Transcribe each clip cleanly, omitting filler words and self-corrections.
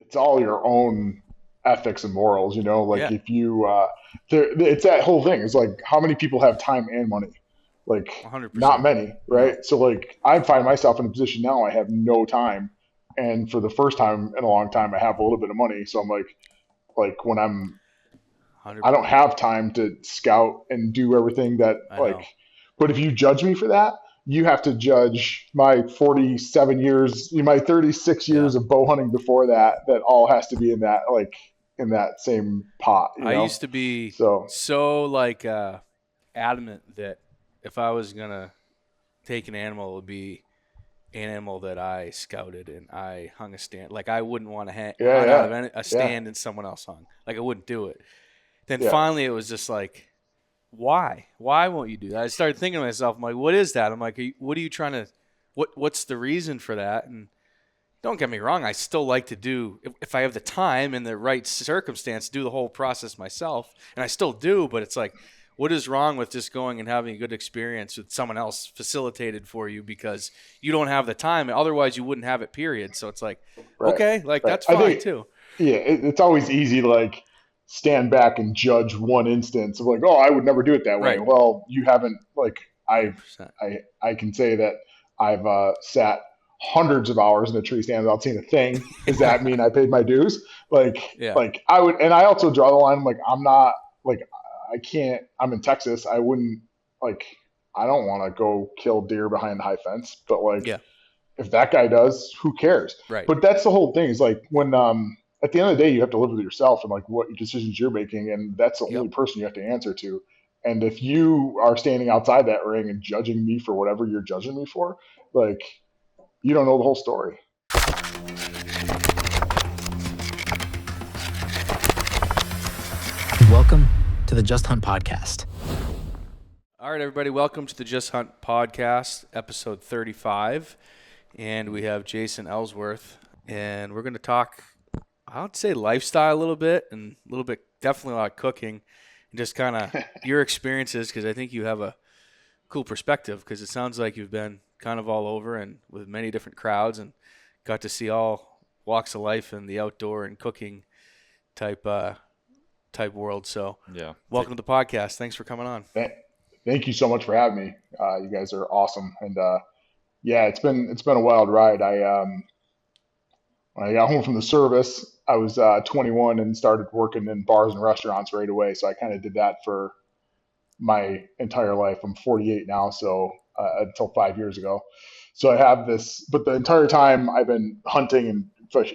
it's all your own ethics and morals, like Yeah, if you, it's that whole thing. It's like, how many people have time and money? Like, not 100%. many, No. right? So like, I find myself in a position now, I have no time. And for the first time in a long time, I have a little bit of money. So I'm like when I don't 100%. have time to scout and do everything that I like, know. but if you judge me for that, you have to judge my 47 years, my 36 Yeah. years of bow hunting before that, that all has to be in that, like in that same pot, I used to be So so like adamant that if I was gonna take an animal, it would be an animal that I scouted and I hung a stand. Like I wouldn't want to yeah, hunt out of yeah, a yeah, stand and someone else hung. Like I wouldn't do it. Then yeah, finally, it was just like, why? Why won't you do that? I started thinking to myself, I'm like, what is that? I'm like, what are you trying to? What's the reason for that? And don't get me wrong, I still like to do if I have the time and the right circumstance, do the whole process myself, and I still do. But it's like, what is wrong with just going and having a good experience with someone else facilitated for you because you don't have the time, otherwise you wouldn't have it. Period. So it's like, right, okay, like right. that's I fine think, too. yeah, it's always easy to like stand back and judge one instance of like, oh, I would never do it that way. Right, Well, you haven't like 100%. I can say that I've sat hundreds of hours in a tree stand without seeing a thing. Does that mean I paid my dues? Yeah, Like I would, and I also draw the line. Like I'm not like I can't. I'm in Texas. I wouldn't like. I don't want to go kill deer behind the high fence. But like yeah, if that guy does, who cares? right. But that's the whole thing. Is like when at the end of the day, you have to live with yourself and like what decisions you're making, and that's the Yep. only person you have to answer to. And if you are standing outside that ring and judging me for whatever you're judging me for, like you don't know the whole story. Welcome to the Just Hunt podcast. All right, everybody, welcome to the Just Hunt podcast, episode 35. And we have Jason Ellsworth, and we're going to talk, I would say, lifestyle a little bit, and a little bit, definitely a lot of cooking, and just kind of your experiences, because I think you have a cool perspective, because it sounds like you've been kind of all over and with many different crowds and got to see all walks of life in the outdoor and cooking type type world. So Yeah. welcome to the podcast. Thanks for coming on. Thank you so much for having me. You guys are awesome, and yeah, it's been a wild ride. When I got home from the service, I was 21 and started working in bars and restaurants right away. So I kind of did that for my entire life. I'm 48 now, so until 5 years ago. So I have this, but the entire time I've been hunting and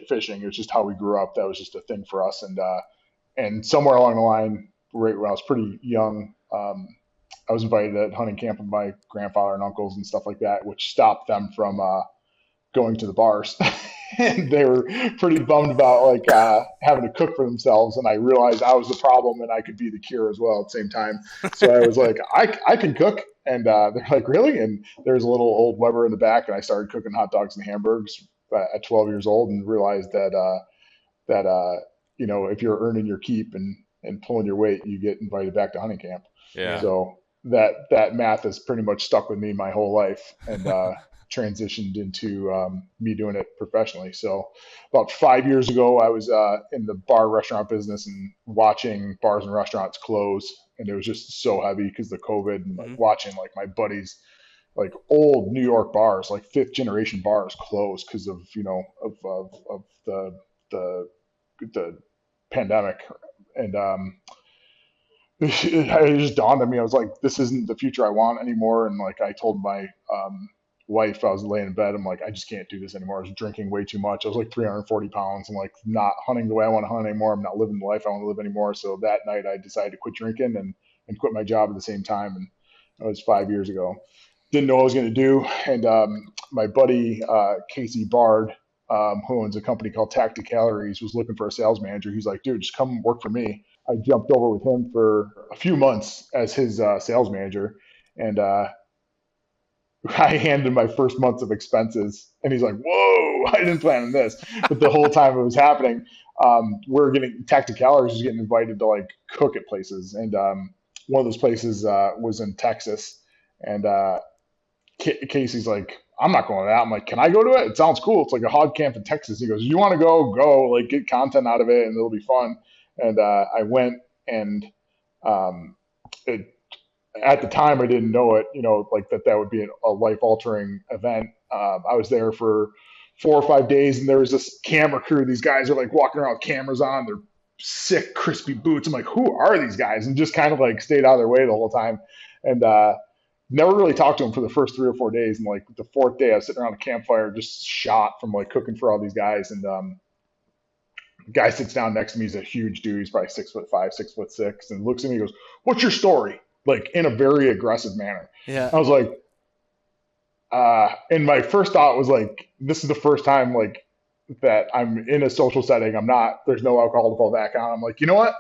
fishing. It was just how we grew up. That was just a thing for us. And somewhere along the line, right when I was pretty young, I was invited to hunting camp with my grandfather and uncles and stuff like that, which stopped them from going to the bars. And they were pretty bummed about like having to cook for themselves. And I realized I was the problem and I could be the cure as well at the same time. So I was like, I can cook. And they're like, really? And there's a little old Weber in the back, and I started cooking hot dogs and hamburgers at 12 years old, and realized that if you're earning your keep and pulling your weight, you get invited back to hunting camp. Yeah. Yeah. So that math has pretty much stuck with me my whole life, and transitioned into me doing it professionally. So about 5 years ago, I was in the bar restaurant business and watching bars and restaurants close, and it was just so heavy because of the COVID, and like Hmm. watching like my buddies, like old New York bars, like fifth generation bars, close because of of the the pandemic. And it just dawned on me. I was like, this isn't the future I want anymore. And like I told my wife, I was laying in bed, I'm like, I just can't do this anymore. I was drinking way too much. I was like 340 pounds. I'm like not hunting the way I want to hunt anymore. I'm not living the life I want to live anymore. So that night I decided to quit drinking and quit my job at the same time. And that was 5 years ago. Didn't know what I was going to do. And my buddy, Casey Bard, who owns a company called Tactic Calories, was looking for a sales manager. He's like, dude, just come work for me. I jumped over with him for a few months as his sales manager, and I handed him my first months of expenses, and he's like, "Whoa, I didn't plan on this." But the whole time it was happening, we're getting Tactic Calories was getting invited to like cook at places, and one of those places was in Texas, and Casey's like, I'm not going to that. I'm like, can I go to it? It sounds cool. It's like a hog camp in Texas. He goes, you want to go, like get content out of it and it'll be fun. And I went and it, at the time I didn't know it, like that would be a life altering event. I was there for 4 or 5 days and there was this camera crew. These guys are like walking around with cameras on. They're sick, crispy boots. I'm like, who are these guys? And just kind of like stayed out of their way the whole time. And never really talked to them for the first 3 or 4 days. And like the fourth day, I was sitting around a campfire, just shot from like cooking for all these guys. And the guy sits down next to me. He's a huge dude. He's probably 6'5", 6'6", and looks at me and goes, "What's your story?" Like in a very aggressive manner. Yeah. I was like, and my first thought was like, this is the first time like that I'm in a social setting. There's no alcohol to fall back on. I'm like, you know what?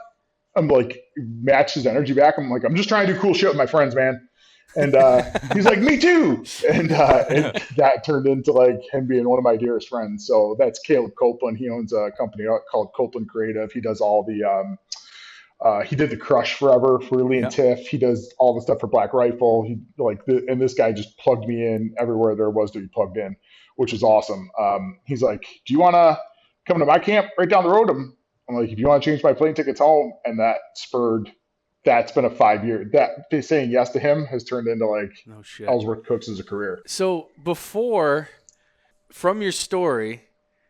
I'm like, match his energy back. I'm like, I'm just trying to do cool shit with my friends, man. And he's like, me too. And that turned into like him being one of my dearest friends. So that's Caleb Copeland. He owns a company called Copeland Creative. He does all the, he did the Crush forever for Lee and Tiff. He does all the stuff for Black Rifle. And this guy just plugged me in everywhere there was to be plugged in, which is awesome. He's like, do you want to come to my camp right down the road? I'm like, if you want to change my plane tickets home. And that's been a 5-year, that saying yes to him has turned into like Ellsworth Cooks as a career. So from your story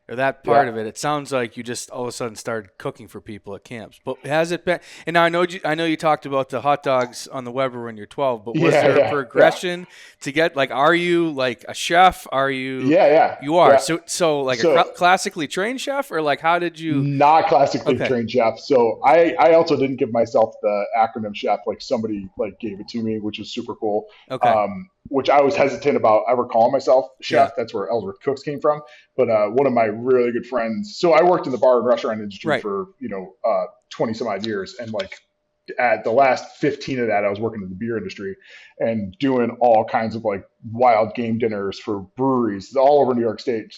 or that part of it, it sounds like you just all of a sudden started cooking for people at camps. But has it been? And now I know you talked about the hot dogs on the Weber when you're 12. But was there a progression to get like? Are you like a chef? Are you? Yeah. You are. Yeah. So like a classically trained chef, or like how did you? Not classically trained chef. So I also didn't give myself the acronym chef. Like somebody like gave it to me, which is super cool. Okay. Which I was hesitant about ever calling myself chef. Yeah. That's where Ellsworth Cooks came from. But one of my really good friends, so I worked in the bar and restaurant industry for 20 some odd years, and like at the last 15 of that I was working in the beer industry and doing all kinds of like wild game dinners for breweries all over New York State,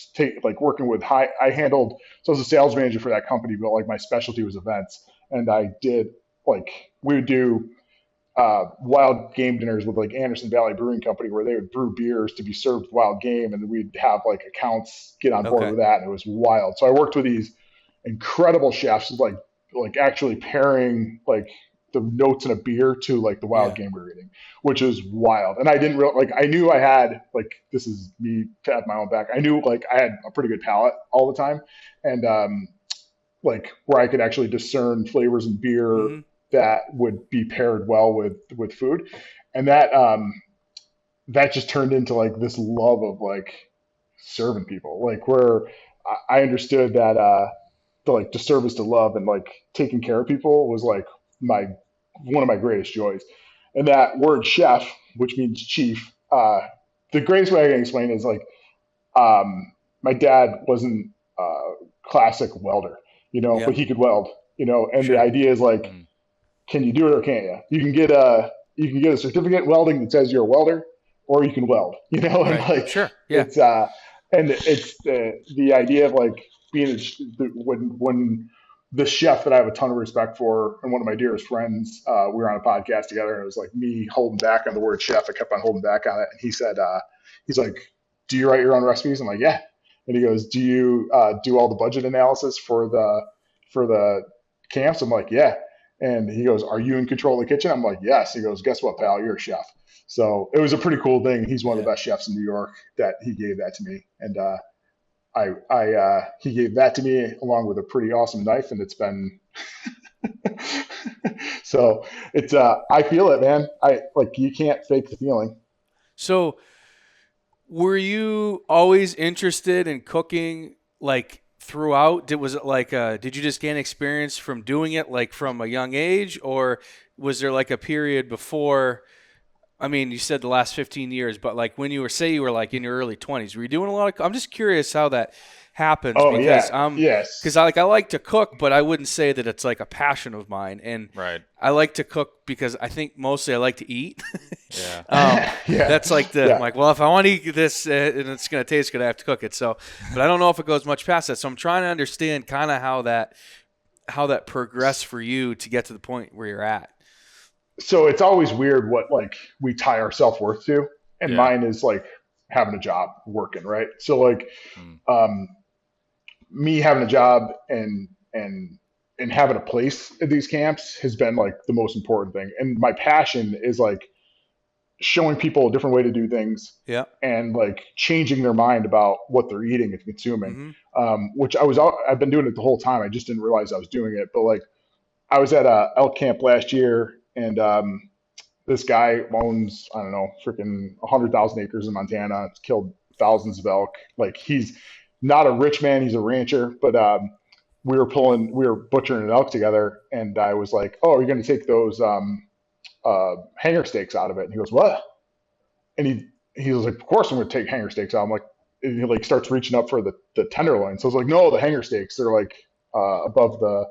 working with so I was a sales manager for that company, but like my specialty was events, and I did we would do wild game dinners with like Anderson Valley Brewing Company, where they would brew beers to be served with wild game, and we'd have like accounts get on board with that, and it was wild. So I worked with these incredible chefs, like actually pairing like the notes in a beer to like the wild game we were eating, which is wild. And I didn't I knew I had this is me to have my own back. I knew I had a pretty good palate all the time, and where I could actually discern flavors in beer that would be paired well with food. And that just turned into like this love of like serving people, where I understood that to serve is to love, and like taking care of people was like one of my greatest joys. And that word chef, which means chief, the greatest way I can explain it is my dad wasn't a classic welder, but he could weld, and the idea is can you do it or can't you? You can get a certificate in welding that says you're a welder, or you can weld, and sure. Yeah. It's and it's the idea of being when the chef that I have a ton of respect for, and one of my dearest friends, we were on a podcast together, and it was like me holding back on the word chef. I kept on holding back on it, and he said, he's like, "Do you write your own recipes?" I'm like, "Yeah." And he goes, "Do you do all the budget analysis for the camps?" I'm like, "Yeah." And he goes, "Are you in control of the kitchen?" I'm like, "Yes." He goes, "Guess what, pal? You're a chef." So it was a pretty cool thing. He's one of the best chefs in New York that he gave that to me. And he gave that to me along with a pretty awesome knife. And it's been, so it's, I feel it, man. You can't fake the feeling. So were you always interested in cooking throughout? Did you just gain experience from doing it from a young age, or was there a period before? I mean, you said the last 15 years, but when you were in your early 20s, were you doing a lot of? I'm just curious how that happens. Oh, because yes. Because I like to cook, but I wouldn't say that it's a passion of mine. And I like to cook because I think mostly I like to eat. That's well, if I want to eat this and it's going to taste good, I have to cook it. So, but I don't know if it goes much past that. So I'm trying to understand kind of how that progressed for you to get to the point where you're at. So it's always weird what we tie our self-worth to. and mine is like having a job, working, right? So like, um, me having a job and having a place at these camps has been like the most important thing. And my passion is like showing people a different way to do things Yeah. and like changing their mind about what they're eating and consuming. Mm-hmm. Which I've been doing it the whole time. I just didn't realize I was doing it. But like I was at a elk camp last year, and this guy owns, I don't know, freaking 100,000 acres in Montana. It's killed thousands of elk. Like he's not a rich man, he's a rancher, but we were butchering an elk together, and I was like, "Oh, are you going to take those hanger steaks out of it?" And he goes, "What?" And he was like, "Of course I'm going to take hanger steaks out." I'm like, and he like starts reaching up for the tenderloin. So I was like, "No, the hanger steaks, they're like above the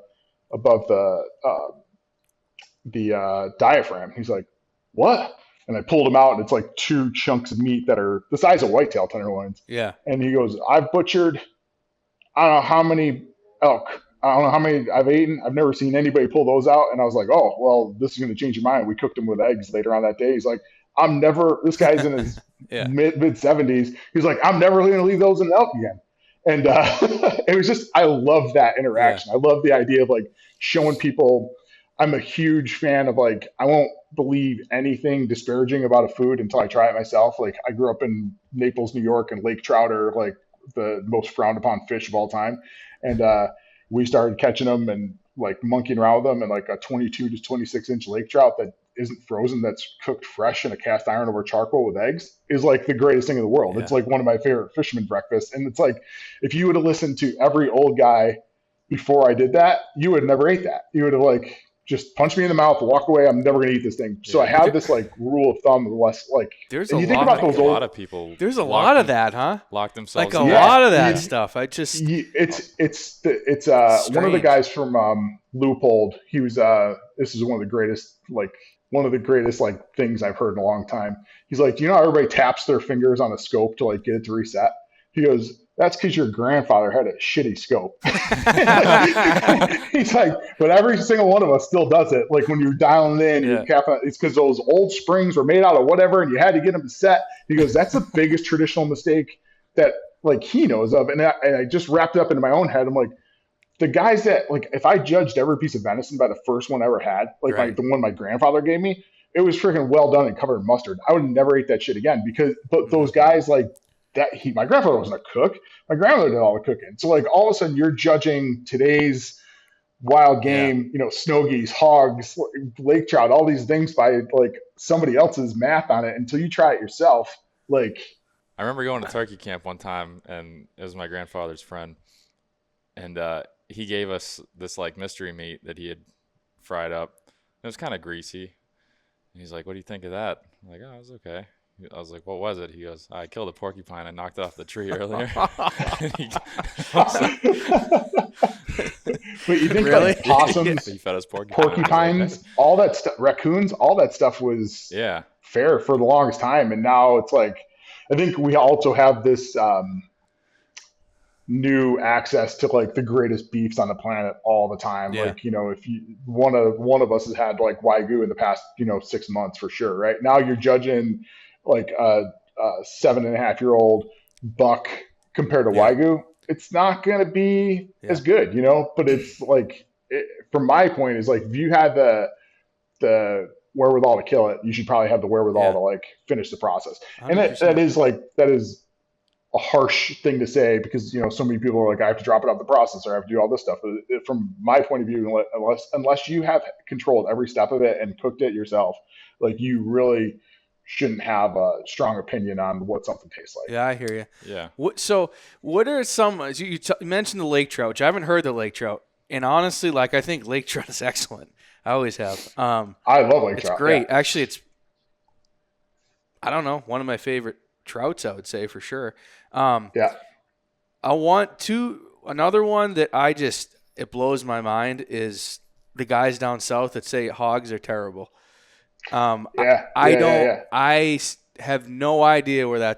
diaphragm." He's like, "What?" And I pulled him out, and it's like two chunks of meat that are the size of whitetail tenderloins. Yeah. And he goes, "I've butchered, I don't know how many elk. I don't know how many I've eaten. I've never seen anybody pull those out." And I was like, "Oh, well, this is going to change your mind." We cooked them with eggs later on that day. He's like, this guy's in his Yeah. mid 70s. He's like, "I'm never going to leave those in the elk again." And it was just, I love that interaction. I love the idea of like showing people. I'm a huge fan of like, I won't believe anything disparaging about a food until I try it myself. Like I grew up in Naples, New York, and lake trout are like the most frowned upon fish of all time. And we started catching them and like monkeying around with them, and like a 22 to 26-inch lake trout that isn't frozen, that's cooked fresh in a cast iron over charcoal with eggs, is like the greatest thing in the world. It's like one of my favorite fisherman breakfasts. And it's like, if you would have listened to every old guy before I did that, you would have never ate that. You would have like just punched me in the mouth, walk away. I'm never going to eat this thing. So I have this like rule of thumb, less like, there's and a you think lot about those a old, lot of people. There's a lot of that, huh? Lock themselves. Like a in. lot of that stuff. I just it's one of the strange. guys from Leupold. He was this is one of the greatest like things I've heard in a long time. He's like, "You know how everybody taps their fingers on a scope to like get it to reset?" He goes, "That's because your grandfather had a shitty scope." He's like, "But every single one of us still does it. Like when you're dialing in, you're capping, it's because those old springs were made out of whatever, and you had to get them to set." He goes, "That's the biggest traditional mistake that like he knows of." And I just wrapped it up into my own head. I'm like, the guys that like, if I judged every piece of venison by the first one I ever had, like the one my grandfather gave me, it was freaking well done and covered in mustard. I would never eat that shit again but those guys like that, my grandfather wasn't a cook. My grandmother did all the cooking. So like all of a sudden you're judging today's wild game, snow geese, hogs, lake trout, all these things by like somebody else's math on it until you try it yourself. Like, I remember going to turkey camp one time, and it was my grandfather's friend, and he gave us this like mystery meat that he had fried up. It was kind of greasy. And he's like, "What do you think of that?" I'm like, "Oh, it was okay." I was like, "What was it?" He goes, "I killed a porcupine. I knocked it off the tree earlier." But you think Really? like possums, He fed us porcupines, porcupines, all that stuff, raccoons, all that stuff was fair for the longest time. And now it's like, I think we also have this new access to like the greatest beefs on the planet all the time. Like, if one of us has had like Wagyu in the past, 6 months for sure. Right now you're judging like a 7.5-year-old buck compared to Wagyu. It's not going to be as good, but it's like, from my point is like, if you had the wherewithal to kill it, you should probably have the wherewithal to like finish the process. 100%. And that is a harsh thing to say because, so many people are like, I have to drop it off the processor. I have to do all this stuff. But from my point of view, unless you have controlled every step of it and cooked it yourself, like you really shouldn't have a strong opinion on what something tastes like. Yeah, I hear you. Yeah. So what are some, you mentioned the lake trout, which I haven't heard the lake trout. And honestly, like I think lake trout is excellent. I always have. I love lake trout. It's great. Yeah. Actually, it's, I don't know, one of my favorite trouts, I would say for sure. Yeah. I want another one that it blows my mind is the guys down south that say hogs are terrible. I have no idea where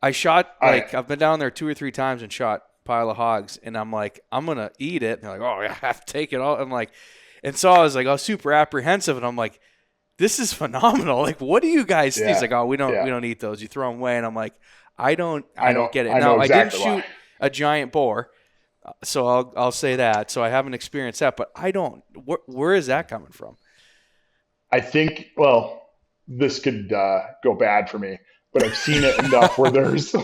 I shot, I've been down there 2 or 3 times and shot a pile of hogs, and I'm like, I'm going to eat it. And they're like, "Oh, yeah, I have to take it all." I'm like, and so I was like, super apprehensive, and I'm like, this is phenomenal. Like, what do you guys? Yeah. He's like, oh, we Yeah. don't eat those. You throw them away. And I'm like, I don't get it. I Now, know I didn't exactly shoot why. a giant boar, so I'll say that. So I haven't experienced that, but I don't. Where is that coming from? I think, well, this could go bad for me, but I've seen it enough where there's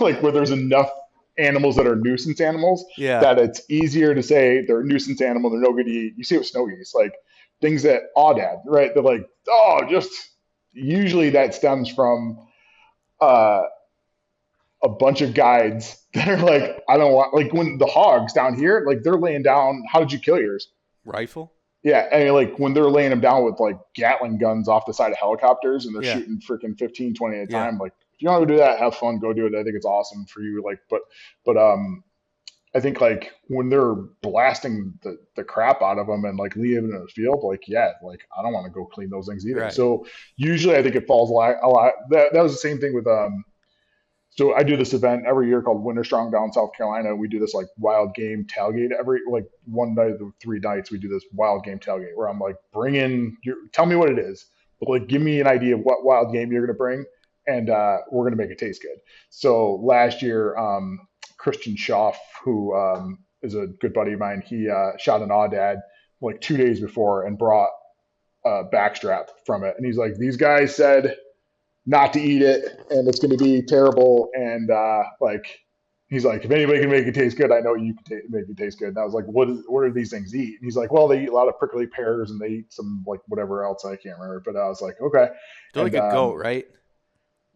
enough animals that are nuisance animals Yeah. that it's easier to say they're a nuisance animal, they're no good to eat. You see it with snow geese, like things that aoudad, right? They're like, oh, just usually that stems from uh, a bunch of guides that are like, I don't want, like when the hogs down here, like they're laying down, how did you kill yours? Rifle? Yeah, and like when they're laying them down with like Gatling guns off the side of helicopters and they're Yeah. shooting freaking 15, 20 at a Yeah. time, like if you want to do that, have fun, go do it. I think it's awesome for you. Like, but I think like when they're blasting the crap out of them and like leaving in the field, like yeah, like I don't want to go clean those things either. Right. So usually I think it falls a lot. That was the same thing with so I do this event every year called Winter Strong down in South Carolina. We do this like wild game tailgate every like one night of the 3 nights. We do this wild game tailgate where I'm like, tell me what it is, but like give me an idea of what wild game you're gonna bring, and we're gonna make it taste good. So last year, Christian Schaff, who is a good buddy of mine, he shot an aoudad like 2 days before and brought a backstrap from it, and he's like, these guys said not to eat it and it's going to be terrible, and like he's like, if anybody can make it taste good, I know you can make it taste good. And I was like, what do these things eat? And he's like, well, they eat a lot of prickly pears and they eat some like whatever else, I can't remember, but I was like, okay. They're like a goat, right?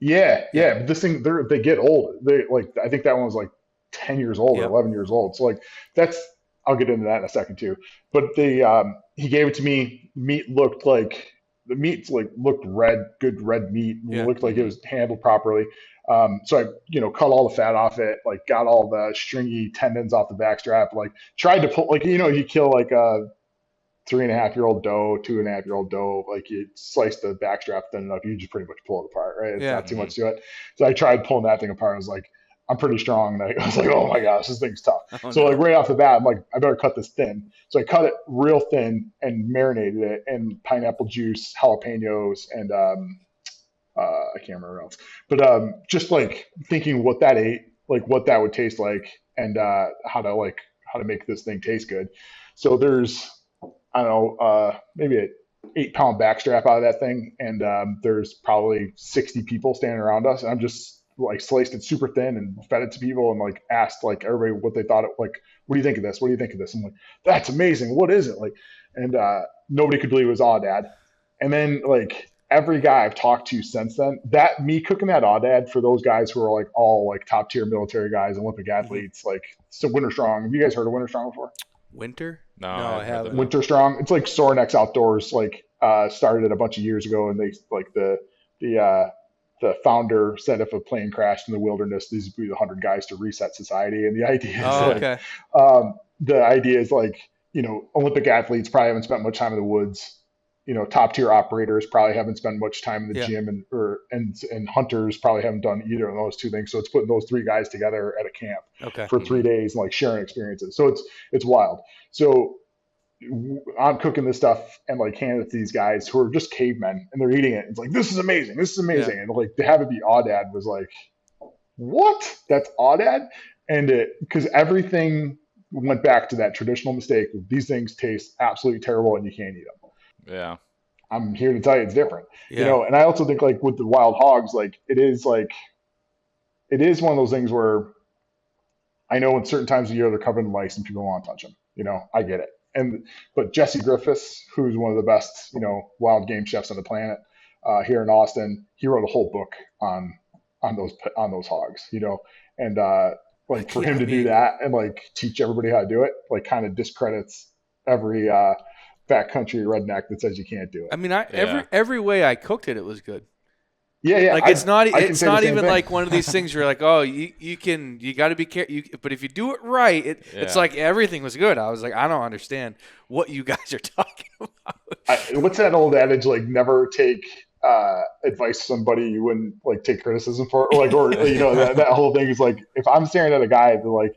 Yeah, but this thing, they get old. They like, I think that one was like 10 years old or 11 years old. So like I'll get into that in a second too. But he gave it to me. The meat looked red, good red meat. Yeah. Looked like it was handled properly. So I, cut all the fat off it, like got all the stringy tendons off the backstrap, like tried to pull, like, you kill like a 3.5-year-old doe, 2.5-year-old doe, like you slice the backstrap thin enough, you just pretty much pull it apart, right? It's not too much to it. So I tried pulling that thing apart. I was like, I'm pretty strong. And I was like, oh my gosh, this thing's tough. Like right off the bat, I'm like, I better cut this thin. So I cut it real thin and marinated it in pineapple juice, jalapenos, and I can't remember what else. But just like thinking what that would taste like, and how to make this thing taste good. So there's, I don't know, maybe an 8-pound backstrap out of that thing, and there's probably 60 people standing around us, and I'm just like sliced it super thin and fed it to people and like asked like everybody what they thought. Like, what do you think of this? What do you think of this? I'm like, that's amazing. What is it? Like, and nobody could believe it was aoudad. And then like every guy I've talked to since then, that me cooking that aoudad for those guys who are like all like top tier military guys, Olympic athletes, like, so Winter Strong. Have you guys heard of Winter Strong before? Winter? No, I haven't. Winter Strong. It's like Sorinex Outdoors, like started it a bunch of years ago, and they like the founder said if a plane crashed in the wilderness, these would be the 100 guys to reset society. And the idea is like, Olympic athletes probably haven't spent much time in the woods. Top tier operators probably haven't spent much time in the gym, and hunters probably haven't done either of those two things. So it's putting those 3 guys together at a camp for 3 days and like sharing experiences. So it's wild. So I'm cooking this stuff and like handing it to these guys who are just cavemen, and they're eating it. It's like, this is amazing. And like to have it be aoudad was like, what? That's aoudad? And because everything went back to that traditional mistake of these things taste absolutely terrible and you can't eat them. Yeah. I'm here to tell you it's different. And I also think like with the wild hogs, like it is one of those things where I know in certain times of year they're covered in lice and people don't want to touch them. I get it. But Jesse Griffiths, who's one of the best, wild game chefs on the planet, here in Austin, he wrote a whole book on those hogs, and like for him to do that and like teach everybody how to do it, like kind of discredits every backcountry redneck that says you can't do it. I mean, every way I cooked it, it was good. Yeah. Like it's not even thing. like one of these things where you're like, oh, you got to be careful. But if you do it right, it's like everything was good. I was like, I don't understand what you guys are talking about. What's that old adage? Like, never take advice from somebody you wouldn't like take criticism for, or that whole thing is like, if I'm staring at a guy that like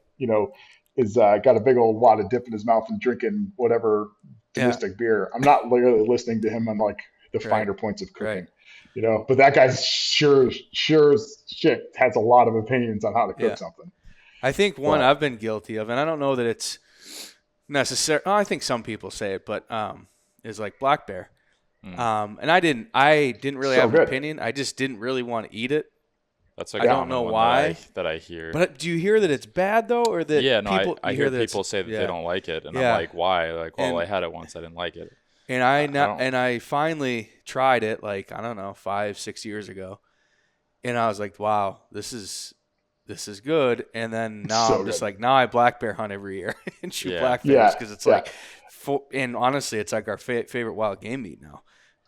is got a big old wad of dip in his mouth and drinking whatever domestic beer, I'm not literally listening to him on like the finer points of cooking. Right. You know, but that guy's sure as shit has a lot of opinions on how to cook something. I think one I've been guilty of, and I don't know that it's necessary. I think some people say it, but is like black bear. And I didn't really have an opinion. I just didn't really want to eat it. That's a I don't know why that I hear. But do you hear that it's bad though, or that I hear people say that they don't like it, and I'm like, why? Like, well, I had it once, I didn't like it. And I finally tried it, like, I don't know, 5-6 years ago, and I was like, wow, this is good. And then now I'm just like, now I black bear hunt every year and shoot black bears because it's like, and honestly, it's like our favorite wild game meat now.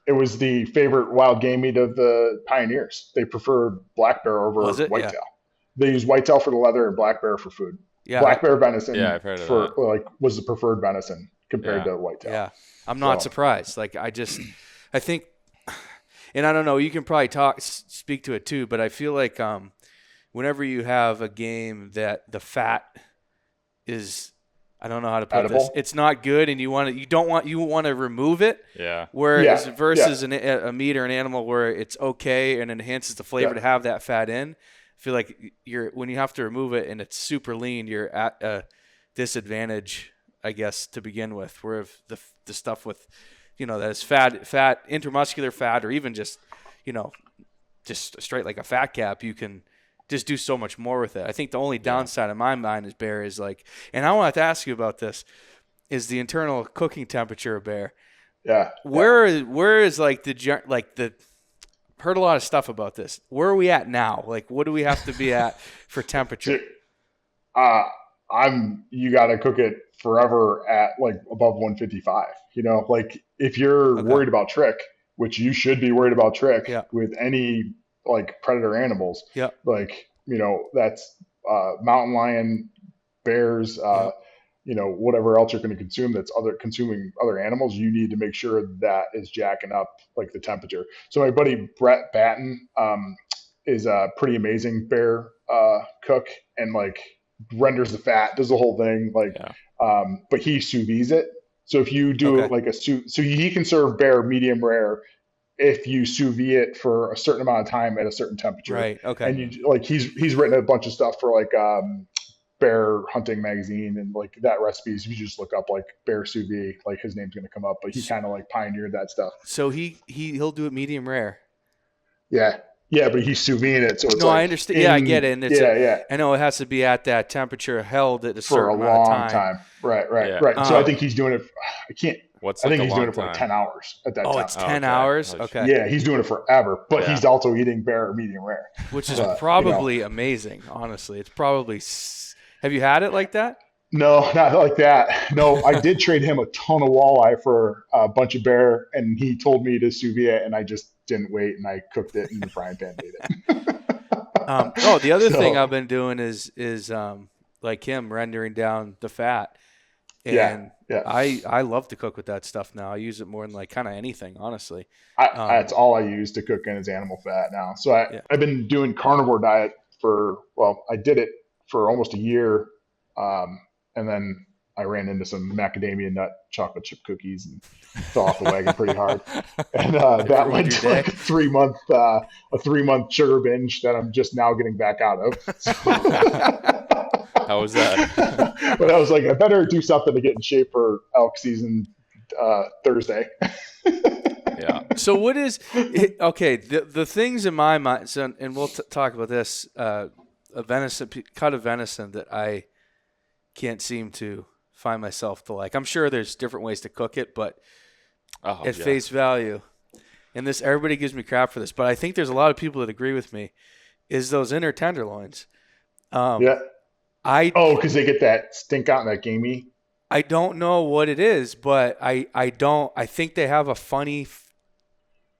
It was the favorite wild game meat of the pioneers. They preferred black bear over whitetail. Yeah. They use whitetail for the leather and black bear for food. Yeah, black bear venison I've heard of that. Like was the preferred venison compared to whitetail. Yeah, I'm not surprised. Like I think, and I don't know. You can probably speak to it too, but I feel like whenever you have a game that the fat is, I don't know how to put this, it's not good, and you want to remove it. Yeah. Whereas versus a meat or an animal where it's okay and enhances the flavor to have that fat in. I feel like when you have to remove it and it's super lean, you're at a disadvantage, I guess, to begin with. Where if the stuff with, that is fat, intermuscular fat, or even just, just straight like a fat cap, you can just do so much more with it. I think the only downside in my mind is bear is like, and I wanted to ask you about this, is the internal cooking temperature of bear. Yeah. Where is like the heard a lot of stuff about this. Where are we at now? Like, what do we have to be at for temperature? You got to cook it forever at like above 155. Like if you're worried about trick, which you should be worried about trick with any like predator animals. Yeah. Like, that's mountain lion, bears, whatever else you're going to consume that's consuming other animals, you need to make sure that is jacking up like the temperature. So my buddy Brett Batten is a pretty amazing bear cook and like renders the fat, does the whole thing. Like, but he sous vide it. So if you do like so he can serve bear medium rare if you sous vide it for a certain amount of time at a certain temperature. Right. Okay. And you like he's written a bunch of stuff for like bear hunting magazine and like that recipes. If you just look up like bear sous vide, like his name's gonna come up. But he kind of like pioneered that stuff. So he'll do it medium rare. Yeah. Yeah, but he's sous vide it, so it's I understand. I get it. And it's I know it has to be at that temperature held at a certain amount of time. Right. So I think he's doing it. I think he's doing it for like 10 hours at that time. Oh, it's 10 hours? Okay. Yeah, he's doing it forever, but he's also eating bear medium rare. Which is probably amazing, honestly. It's probably – have you had it like that? No, not like that. No, I did trade him a ton of walleye for a bunch of bear, and he told me to sous vide it, and I just didn't wait, and I cooked it in the frying pan and ate it. The other thing I've been doing is like him rendering down the fat. And I love to cook with that stuff now. I use it more than like kind of anything, honestly. That's all I use to cook in is animal fat now. So I've been doing carnivore diet I did it for almost a year. And then I ran into some macadamia nut chocolate chip cookies and fell off the wagon pretty hard. And that led to like a 3-month sugar binge that I'm just now getting back out of. So. How was that? But I was like, I better do something to get in shape for elk season Thursday. Yeah. So what is the things in my mind? So, and we'll talk about this. A cut of venison that I can't seem to find myself to like. I'm sure there's different ways to cook it, but at face value, and this everybody gives me crap for this, but I think there's a lot of people that agree with me. Is those inner tenderloins? Because they get that stink out and that gamey. I don't know what it is, but I think they have a funny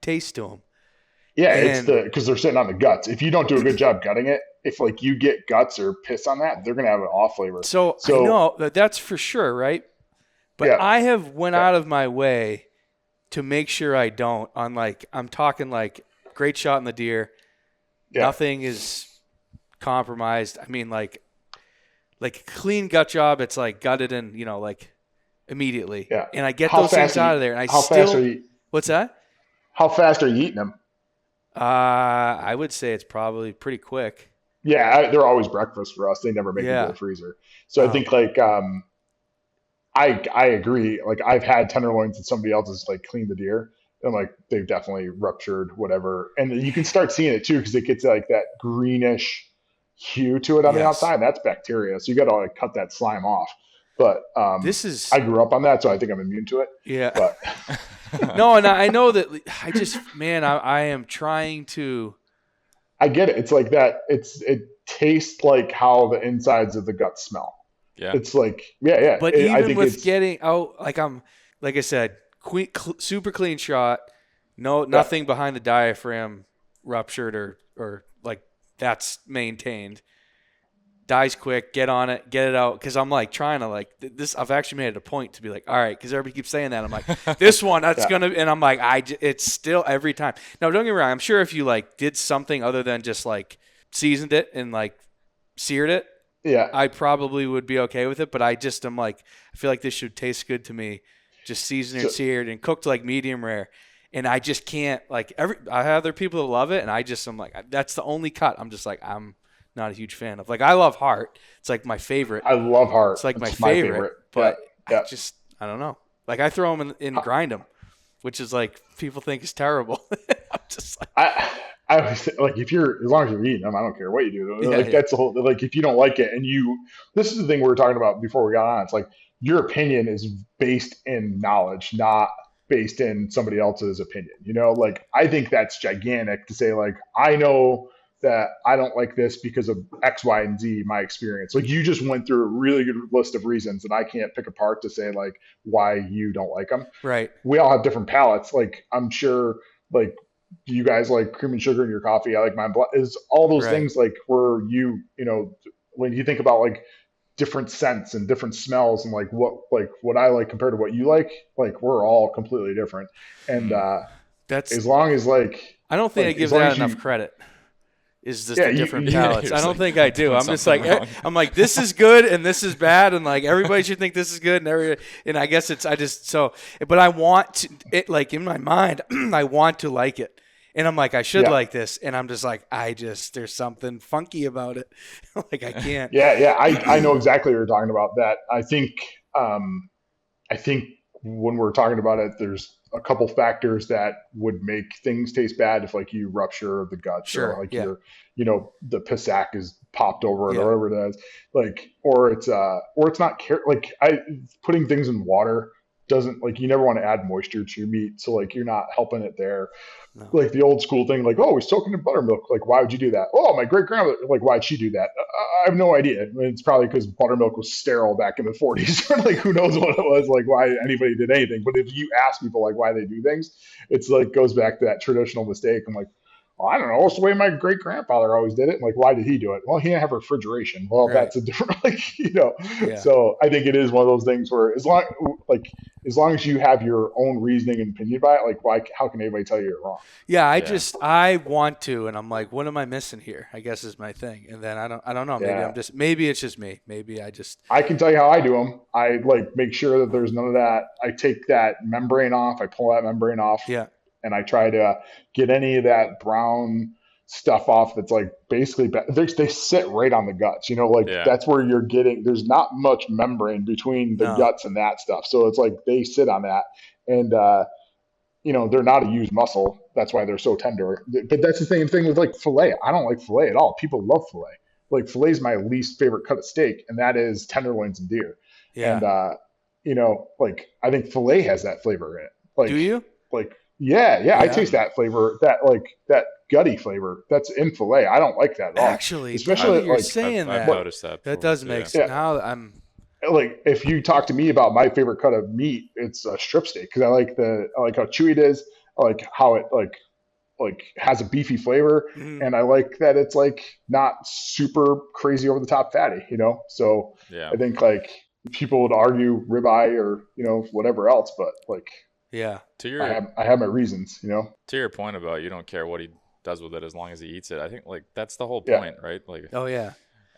taste to them. Yeah, it's because they're sitting on the guts. If you don't do a good job gutting it, if like you get guts or piss on that, they're gonna have an off flavor. So I know that's for sure, right? But I have went out of my way to make sure I don't. On like I'm talking like great shot in the deer, nothing is compromised. I mean like a clean gut job. It's like gutted and like immediately. Yeah. And I get those things out of there, and I still. What's that? How fast are you eating them? I would say it's probably pretty quick. Yeah, they're always breakfast for us. They never make it to Yeah. the freezer. So I think like I agree. Like I've had tenderloins that somebody else has like cleaned the deer, and like they've definitely ruptured whatever. And you can start seeing it too because it gets like that greenish hue to it on the Yes. outside. That's bacteria. So you got to like cut that slime off. But This is I grew up on that, so I think I'm immune to it. yeah. But No, and I know that I just man, I am trying to. I get it. It's like that. It tastes like how the insides of the gut smell. Yeah. It's like yeah. But I even think with it's getting out, like I said, super clean shot, nothing behind the diaphragm ruptured or like that's maintained. Dies quick, get on it, get it out. Because I'm like trying to like this. I've actually made it a point to be like, all right, because everybody keeps saying that. I'm like, this one, that's gonna, and I'm like, it's still every time. Now, don't get me wrong. I'm sure if you like did something other than just like seasoned it and like seared it, yeah. I probably would be okay with it. But I just am like, I feel like this should taste good to me, just seasoned and seared and cooked like medium rare. And I just can't like I have other people that love it, and I just am like, that's the only cut. I'm just like, I'm not a huge fan of. Like I love heart. It's like my favorite. I love heart. It's like it's my favorite. But yeah. I don't know. Like I throw them in grind them, which is like people think is terrible. I'm just like I always think, like if you're as long as you're eating them, I don't care what you do. Yeah, like that's the whole like if you don't like it and this is the thing we were talking about before we got on. It's like your opinion is based in knowledge, not based in somebody else's opinion. Like I think that's gigantic to say like I know that I don't like this because of X, Y, and Z, my experience. Like you just went through a really good list of reasons that I can't pick apart to say like why you don't like them. right. We all have different palates. Like I'm sure like you guys like cream and sugar in your coffee. I like mine black. Is all those Right. things like where when you think about like different scents and different smells and like what I like compared to what you like we're all completely different. And That's as long as like I don't think like, I give as long that as enough you- credit. Is just Yeah, the you- different you- palates. you're I don't like think I do. doing I'm just like something wrong. I'm like this is good and this is bad and like everybody should think this is good and I guess but I want to it like in my mind I want to like it. And I'm like I should Yeah. like this and I'm just like there's something funky about it. Like I can't. Yeah. I know exactly what you're talking about. That I think when we're talking about it, there's a couple factors that would make things taste bad if like you rupture the guts Sure, or like yeah. the pis sac is popped over it Yeah. or whatever it is. Like or it's not like putting things in water doesn't like you never want to add moisture to your meat, so like you're not helping it there. No. Like the old school thing, like, oh, we soak it in buttermilk. Like, why would you do that? Oh, my great grandmother, like, why'd she do that? I have no idea. I mean, it's probably because buttermilk was sterile back in the 40s. Like, who knows what it was, like, why anybody did anything. But if you ask people, like, why they do things, it's like, goes back to that traditional mistake. I'm like, well, I don't know. It's the way my great grandfather always did it. Like, why did he do it? Well, he didn't have refrigeration. Well, Right. that's a different, like, Yeah. So I think it is one of those things where as long as you have your own reasoning and opinion about it, like, how can anybody tell you you're wrong? Yeah, I want to, and I'm like, what am I missing here? I guess is my thing, and then I don't know. Yeah. Maybe it's just me. Maybe I can tell you how I do them. I like make sure that there's none of that. I take that membrane off. I pull that membrane off. Yeah. And I try to get any of that brown stuff off. That's like basically they sit right on the guts. Yeah. That's where you're getting. There's not much membrane between the No. guts and that stuff. So it's like they sit on that, and they're not a used muscle. That's why they're so tender. But that's the same thing with like fillet. I don't like fillet at all. People love fillet. Like fillet is my least favorite cut of steak, and that is tenderloins and deer. Yeah. And like I think fillet has that flavor in it. Like, Do you? Like yeah, I Yeah. taste that flavor, that gutty flavor. That's in fillet. I don't like that at all. Actually, especially now that you're like saying I've that, noticed that. that before, does too. make Yeah. sense. Now I'm like if you talk to me about my favorite cut of meat, it's a strip steak because I like how chewy it is. I like how it like has a beefy flavor, Mhm. and I like that it's like not super crazy over the top fatty. So Yeah. I think like people would argue ribeye or whatever else, but like yeah. To your I have my reasons. to your point about you don't care what he does with it as long as he eats it. I think like that's the whole Yeah. point, right? Like Oh yeah.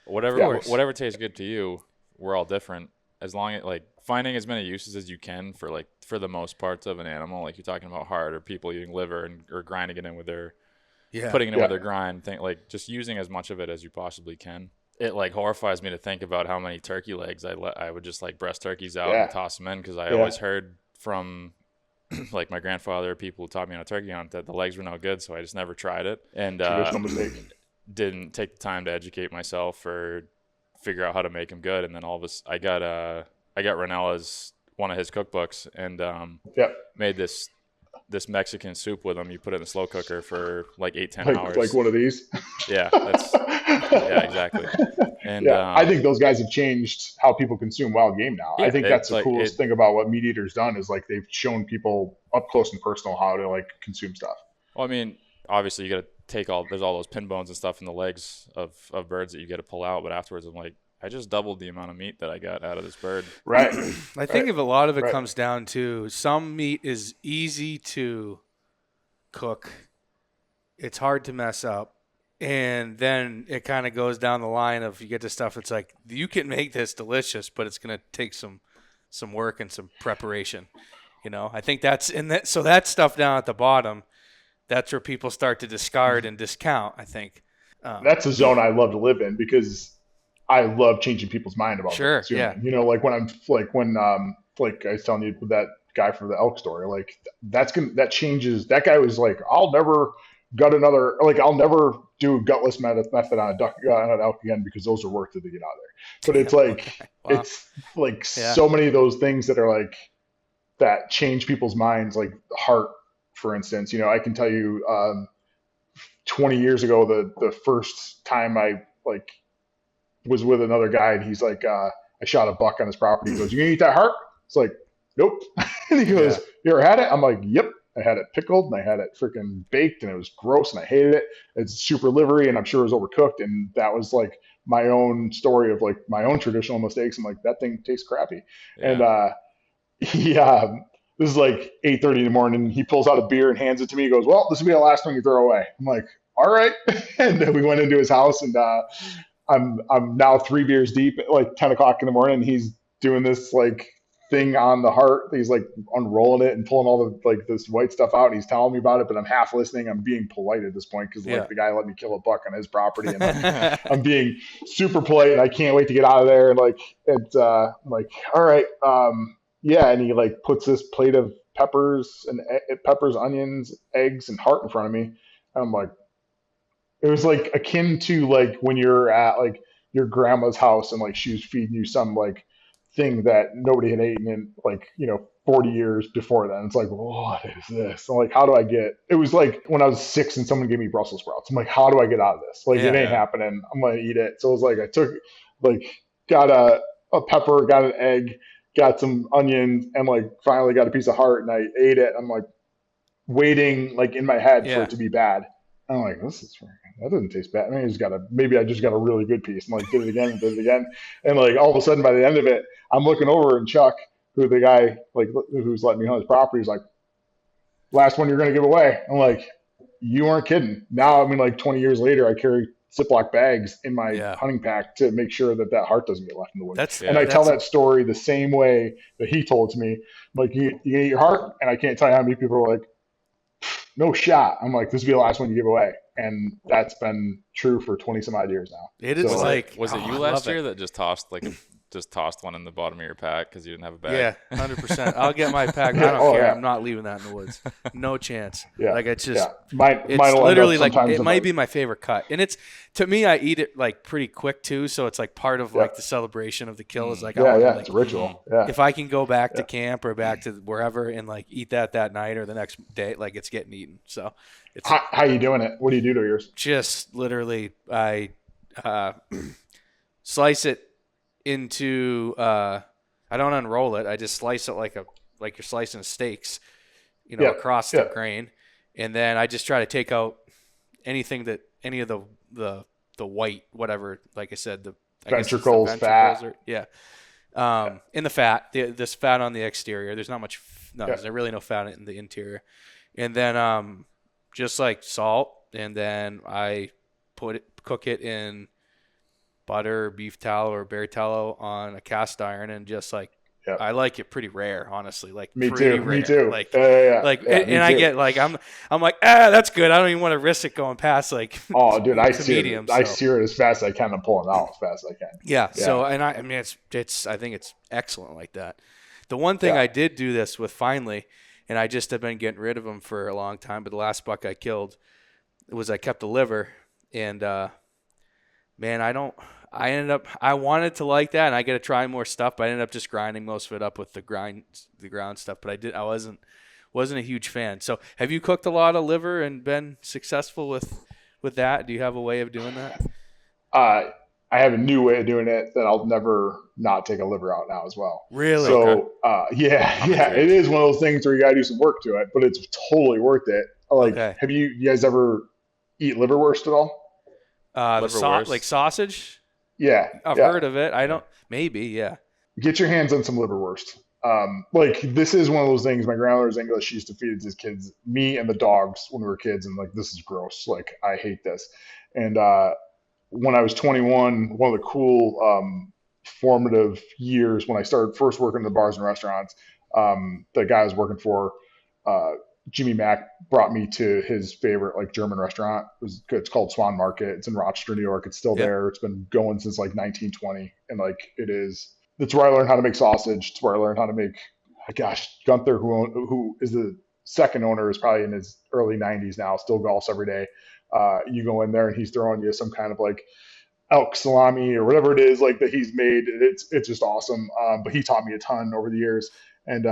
whatever Yeah. whatever tastes good to you, we're all different, as long as like finding as many uses as you can for the most parts of an animal, like you're talking about heart or people eating liver or grinding it in with their putting it in with their grind thing, like just using as much of it as you possibly can. It like horrifies me to think about how many turkey legs I would just like breast turkeys out and toss them in, because I always heard from like my grandfather, people who taught me on a turkey hunt, that the legs were no good, so I just never tried it, and didn't take the time to educate myself or figure out how to make them good. And then all of us, I got Ranella's one of his cookbooks, and made this Mexican soup with them. You put it in the slow cooker for like 8-10 hours, like one of these. Exactly. And I think those guys have changed how people consume wild game now. I think that's the coolest thing about what Meat Eater's done, is like they've shown people up close and personal how to like consume stuff. Well, I mean, obviously you got to take there's all those pin bones and stuff in the legs of birds that you got to pull out, but afterwards I'm like, I just doubled the amount of meat that I got out of this bird. Right. I think if a lot of it comes down to some meat is easy to cook, it's hard to mess up. And then it kind of goes down the line of, you get to stuff that's like, you can make this delicious, but it's going to take some work and some preparation. You know, I think so that stuff down at the bottom, that's where people start to discard and discount, I think. That's a zone I love to live in, because I love changing people's mind about it. Yeah. You know, like when like I was telling you with that guy for the elk story, like that changes. That guy was like, I'll never I'll never do gutless method on an elk again, because those are worth it to get out of there. But it's like, it's like so many of those things that are like, that change people's minds, like heart, for instance. You know, I can tell you 20 years ago, the first time I like was with another guy, and he's like, I shot a buck on his property. He goes, "You gonna eat that heart?" It's like, "Nope." And he goes, "You ever had it?" I'm like, "Yep. I had it pickled, and I had it freaking baked, and it was gross, and I hated it. It's super livery, and I'm sure it was overcooked." And that was like my own story of like my own traditional mistakes. I'm like, that thing tastes crappy. And this is like 8:30 in the morning. He pulls out a beer and hands it to me. He goes, "Well, this will be the last one you throw away." I'm like, "All right." And then we went into his house, and I'm now 3 beers deep at like 10 o'clock in the morning. And he's doing this like thing on the heart. He's like unrolling it and pulling all the like this white stuff out. And he's telling me about it, but I'm half listening. I'm being polite at this point, because like the guy let me kill a buck on his property, and I'm being super polite, and I can't wait to get out of there. And like it's I'm like, all right, and he like puts this plate of peppers, onions, eggs, and heart in front of me. And I'm like, it was like akin to like when you're at like your grandma's house, and like she was feeding you some like thing that nobody had eaten in like, 40 years before then. It's like, what is this? I'm like, how do I get, it was like when I was 6 and someone gave me Brussels sprouts. I'm like, how do I get out of this? Like, it ain't happening. I'm going to eat it. So it was like, I took like, got a pepper, got an egg, got some onions, and like finally got a piece of heart, and I ate it. I'm like waiting like in my head for it to be bad. I'm like, that doesn't taste bad. Maybe I just got a really good piece, and like did it again. And like all of a sudden by the end of it, I'm looking over, and Chuck, who the guy like who's letting me hunt his property, is like, "Last one you're going to give away." I'm like, "You weren't kidding." Now, I mean, like 20 years later, I carry Ziploc bags in my hunting pack to make sure that heart doesn't get left in the woods. I tell that story the same way that he told it to me. I'm like, you gonna eat your heart? And I can't tell you how many people are like, "No shot." I'm like, "This will be the last one you give away." And that's been true for 20 some odd years now. It is was it you last year that just tossed one in the bottom of your pack because you didn't have a bag? Yeah, 100%. I'll get my pack. I don't care. I'm not leaving that in the woods. No chance. Like it's just, it's literally like, it might be my favorite cut. And it's, to me, I eat it like pretty quick too. So it's like part of like the celebration of the kill is like, it's a ritual. Yeah. If I can go back to camp or back to wherever and like eat that night or the next day, like it's getting eaten. So it's how you doing it? What do you do to yours? Just literally, I slice it into I don't unroll it. I just slice it like you're slicing steaks, across the grain, and then I just try to take out any of the white, whatever. Like I said, the ventricles, fat, in the fat, this fat on the exterior. There's not much. There's really no fat in the interior, and then just like salt, and then I cook it in butter or beef tallow or bear tallow on a cast iron and just like, Yep. I like it pretty rare, honestly. Like Me pretty too. rare. Me too. Like, me I too. get like, I'm like, that's good. I don't even want to risk it going past like, Oh, dude, I to sear medium. it. I So. sear it as fast as I can and pull it out as fast as I can. Yeah. So, and I mean, it's, I think it's excellent like that. The one thing I did do this with finally, and I just have been getting rid of them for a long time, but the last buck I killed was I kept the liver, and man, I wanted to like that, and I got to try more stuff, but I ended up just grinding most of it up with the ground stuff. But I wasn't a huge fan. So, have you cooked a lot of liver and been successful with that? Do you have a way of doing that? I have a new way of doing it that I'll never not take a liver out now as well. Really? So, it is one of those things where you gotta do some work to it, but it's totally worth it. Like, have you guys ever eat liverwurst at all? Like sausage? Yeah. I've heard of it. I don't, maybe, yeah. Get your hands on some liverwurst. Like, this is one of those things. My grandmother's English. She used to feed it to his kids, me and the dogs when we were kids, and like, this is gross. Like, I hate this. And when I was 21, one of the cool formative years when I started first working in the bars and restaurants, the guy I was working for, Jimmy Mack, brought me to his favorite like German restaurant. It's called Swan Market. It's in Rochester, New York. It's still there. It's been going since like 1920, and like it's where I learned how to make sausage. It's where I learned how to make, Gunther, who is the second owner, is probably in his early 90s now, still golfs every day. You go in there and he's throwing you some kind of like elk salami or whatever it is like that he's made. It's just awesome. But he taught me a ton over the years, and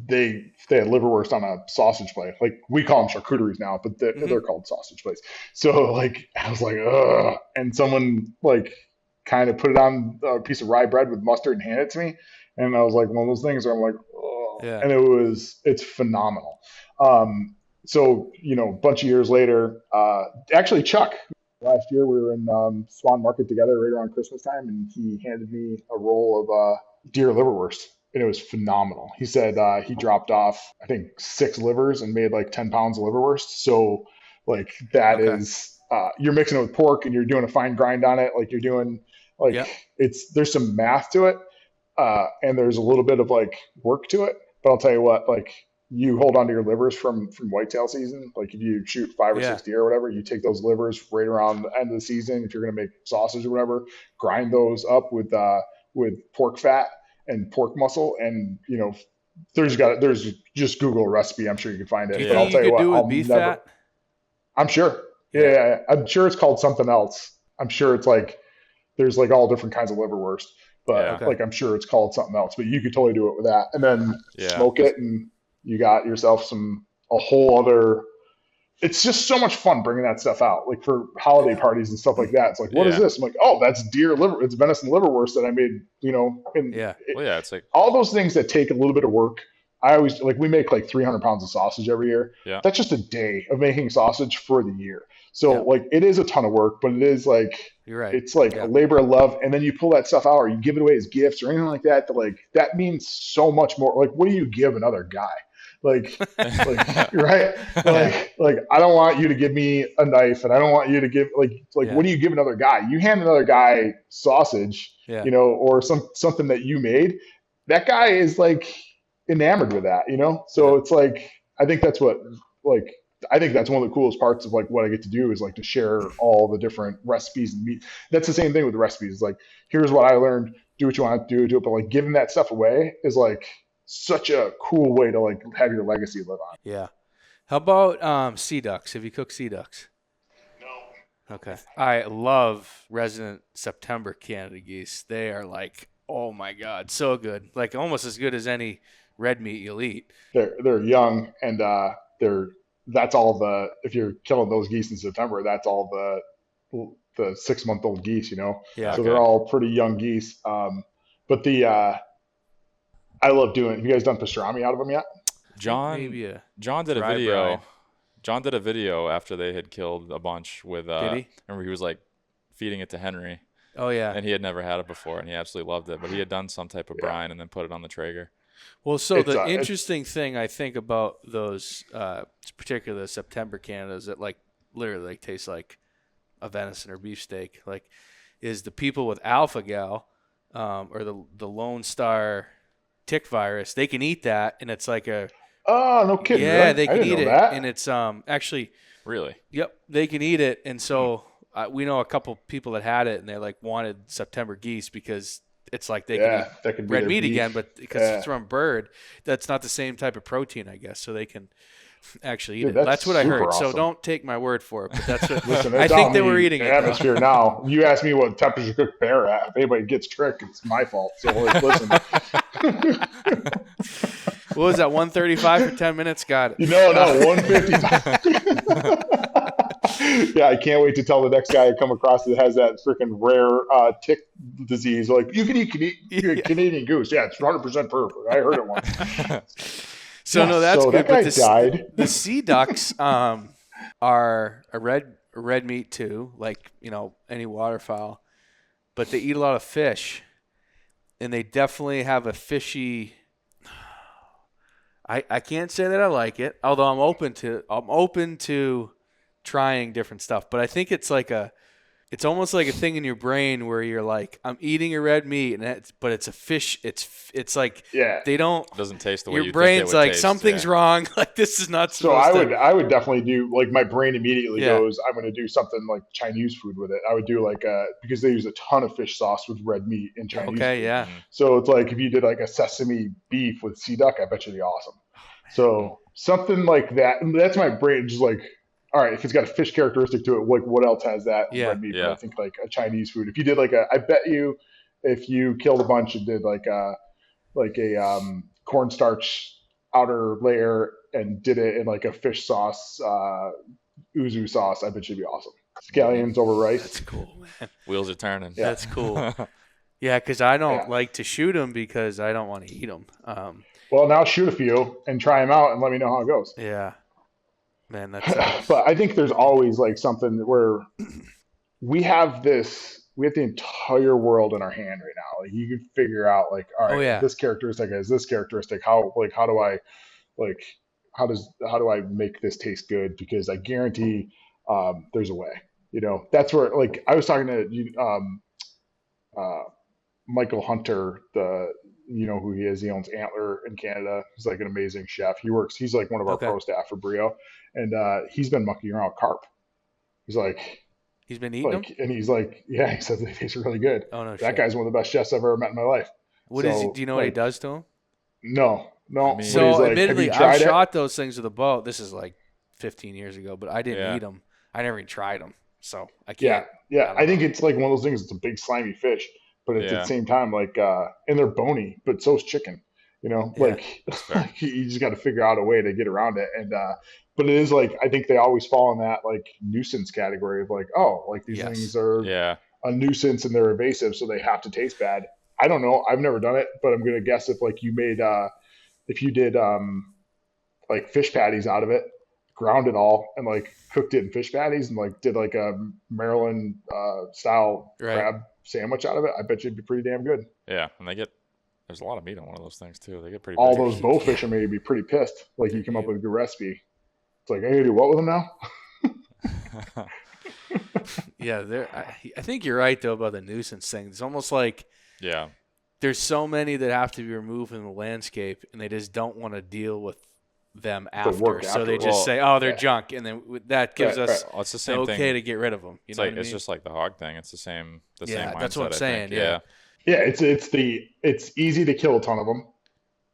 they had liverwurst on a sausage plate. Like, we call them charcuteries now, but they're called sausage plates. So like, I was like, ugh. And someone like kind of put it on a piece of rye bread with mustard and handed it to me. And I was like, one of those things where I'm like, oh, and it's phenomenal. So, a bunch of years later, actually Chuck, last year we were in Swan Market together right around Christmas time, and he handed me a roll of deer liverwurst, and it was phenomenal. He said he dropped off, I think, 6 livers and made like 10 pounds of liverwurst. So like that is, you're mixing it with pork and you're doing a fine grind on it. Like you're doing there's some math to it. And there's a little bit of like work to it, but I'll tell you what, like, you hold on to your livers from whitetail season. Like if you shoot 5 or 6 deer or whatever, you take those livers right around the end of the season. If you're going to make sausage or whatever, grind those up with pork fat and pork muscle. And, there's just Google a recipe. I'm sure you can find it. But I'll tell you what, do with beef fat? I'm sure. Yeah. I'm sure it's called something else. I'm sure it's like, there's like all different kinds of liverwurst, but like, I'm sure it's called something else, but you could totally do it with that. And then smoke it, and you got yourself a whole other, it's just so much fun bringing that stuff out, like for holiday parties and stuff like that. It's like, what is this? I'm like, oh, that's deer liver. It's venison liverwurst that I made, it's like all those things that take a little bit of work. I always we make like 300 pounds of sausage every year. Yeah. That's just a day of making sausage for the year. So like, it is a ton of work, but it is like, you're right. It's like a labor of love. And then you pull that stuff out, or you give it away as gifts or anything like that. That means so much more. Like, what do you give another guy? Like, right? Like, I don't want you to give me a knife, and I don't want you to give what do you give another guy? You hand another guy sausage, or something that you made. That guy is like enamored with that, So it's like, I think that's one of the coolest parts of like what I get to do is like to share all the different recipes and meat. That's the same thing with the recipes. It's like, here's what I learned. Do what you want to do it. But like, giving that stuff away is like such a cool way to like have your legacy live on. Yeah. How about sea ducks? Have you cooked sea ducks? No. Okay. I love resident September Canada geese. They are like, oh my God, so good. Like almost as good as any red meat you'll eat. They're young, and that's all if you're killing those geese in September, that's all the 6-month-old geese, Yeah. So they're all pretty young geese. But I love doing. Have you guys done pastrami out of them yet? John did a video. Bride. John did a video after they had killed a bunch with. Remember, he was like feeding it to Henry. Oh yeah. And he had never had it before, and he absolutely loved it. But he had done some type of brine and then put it on the Traeger. Well, so the interesting thing I think about those, particularly the September Canada, is that like literally like tastes like a venison or beef steak. Like is the people with alpha gal, or the Lone Star tick virus. They can eat that, and it's like a Oh, no kidding. yeah, Really? they I can didn't eat know it, that. and it's actually Really? yep, they can eat it, and so we know a couple people that had it, and they like wanted September geese because it's like they can eat that could be red their meat beef. again, but because it's from a bird, that's not the same type of protein, I guess. So they can actually eat Dude, it. That's what I super heard. So awesome. don't take my word for it, but that's what Listen, I it's think out they in were the eating it. Bro. atmosphere now. You ask me what temperature cook bear at. If anybody gets tricked, it's my fault. So like, listen. What was that? 135 for 10 minutes. Got it. No, 155. Yeah, I can't wait to tell the next guy I come across that has that freaking rare tick disease. Like, you can eat Canadian goose. Yeah, it's 100% perfect. I heard it once. So Yeah, no, that's so good. that guy But died. the sea ducks are a red meat too, like any waterfowl. But they eat a lot of fish, and they definitely have a fishy. I can't say that I like it, although I'm open to trying different stuff. But I think it's almost like a thing in your brain where you're like, I'm eating a red meat, but it's a fish. It's like they don't. It doesn't taste the way your you brain's think it would like taste. something's wrong. Like this is not So supposed to. I would definitely do, like, my brain immediately goes, I'm going to do something like Chinese food with it. I would do like because they use a ton of fish sauce with red meat in Chinese Okay, food. yeah. So it's like if you did like a sesame beef with sea duck, I bet you'd be awesome. So something like that. And that's my brain just like, all right, if it's got a fish characteristic to it, like what else has that red meat? Yeah. But I think like a Chinese food. If you did like I bet you if you killed a bunch and did like a cornstarch outer layer and did it in like a fish sauce, uzu sauce, I bet you'd be awesome. Scallions over rice. That's cool, man. Wheels are turning. Yeah. That's cool. Yeah, because I don't like to shoot them because I don't want to eat them. Well, now shoot a few and try them out and let me know how it goes. Yeah, man, that's. But I think there's always like something where we have the entire world in our hand right now. Like you can figure out like, all right, this characteristic is this characteristic. How do I make this taste good? Because I guarantee there's a way. That's where like I was talking to Michael Hunter, who he is. He owns Antler in Canada. He's like an amazing chef. He's like one of our pro staff for Brio. And he's been mucking around with carp. He's like, he's been eating them? And he's like, yeah, he says they taste really good. Oh, no, that guy's one of the best chefs I've ever met in my life. Do you know what he does to them? No. So admittedly, I shot those things with a bow. This is like 15 years ago, but I didn't eat them. I never even tried them. So I can't. Yeah. I think it's like one of those things. It's a big slimy fish, but it's at the same time like, and they're bony, but so's chicken. Like you just got to figure out a way to get around it. And but it is like I think they always fall in that like nuisance category of like, oh, like these things are a nuisance and they're invasive, so they have to taste bad. I don't know. I've never done it, but I'm gonna guess if like you made if you did like fish patties out of it, ground it all and like cooked it in fish patties and like did like a Maryland style crab sandwich out of it, I bet you'd be pretty damn good. Yeah, and there's a lot of meat on one of those things too. They get pretty. All those bowfishermen would be pretty pissed. Like you come up with a good recipe. It's like, I gotta do what with them now? Yeah, I think you're right though about the nuisance thing. It's almost like there's so many that have to be removed from the landscape, and they just don't want to deal with them after. So they just say, "Oh, they're junk," and then that gives us it's the same thing. to get rid of them. It's like it's just like the hog thing. It's the same. Mindset, that's what I'm saying. Yeah. Yeah, it's easy to kill a ton of them,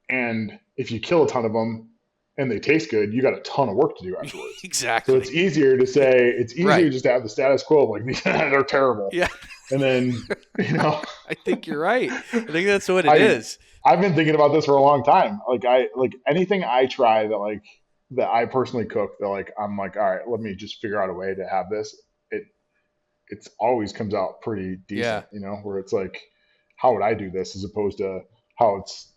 and if you kill a ton of them and they taste good, you got a ton of work to do afterwards. Exactly. So it's easier to say just to have the status quo of like they're terrible. Yeah. And then I think you're right. I think that's what it is. I've been thinking about this for a long time. Like anything I try that I personally cook that like I'm like, all right, let me just figure out a way to have this. It's always comes out pretty decent, where it's like, how would I do this as opposed to how it's,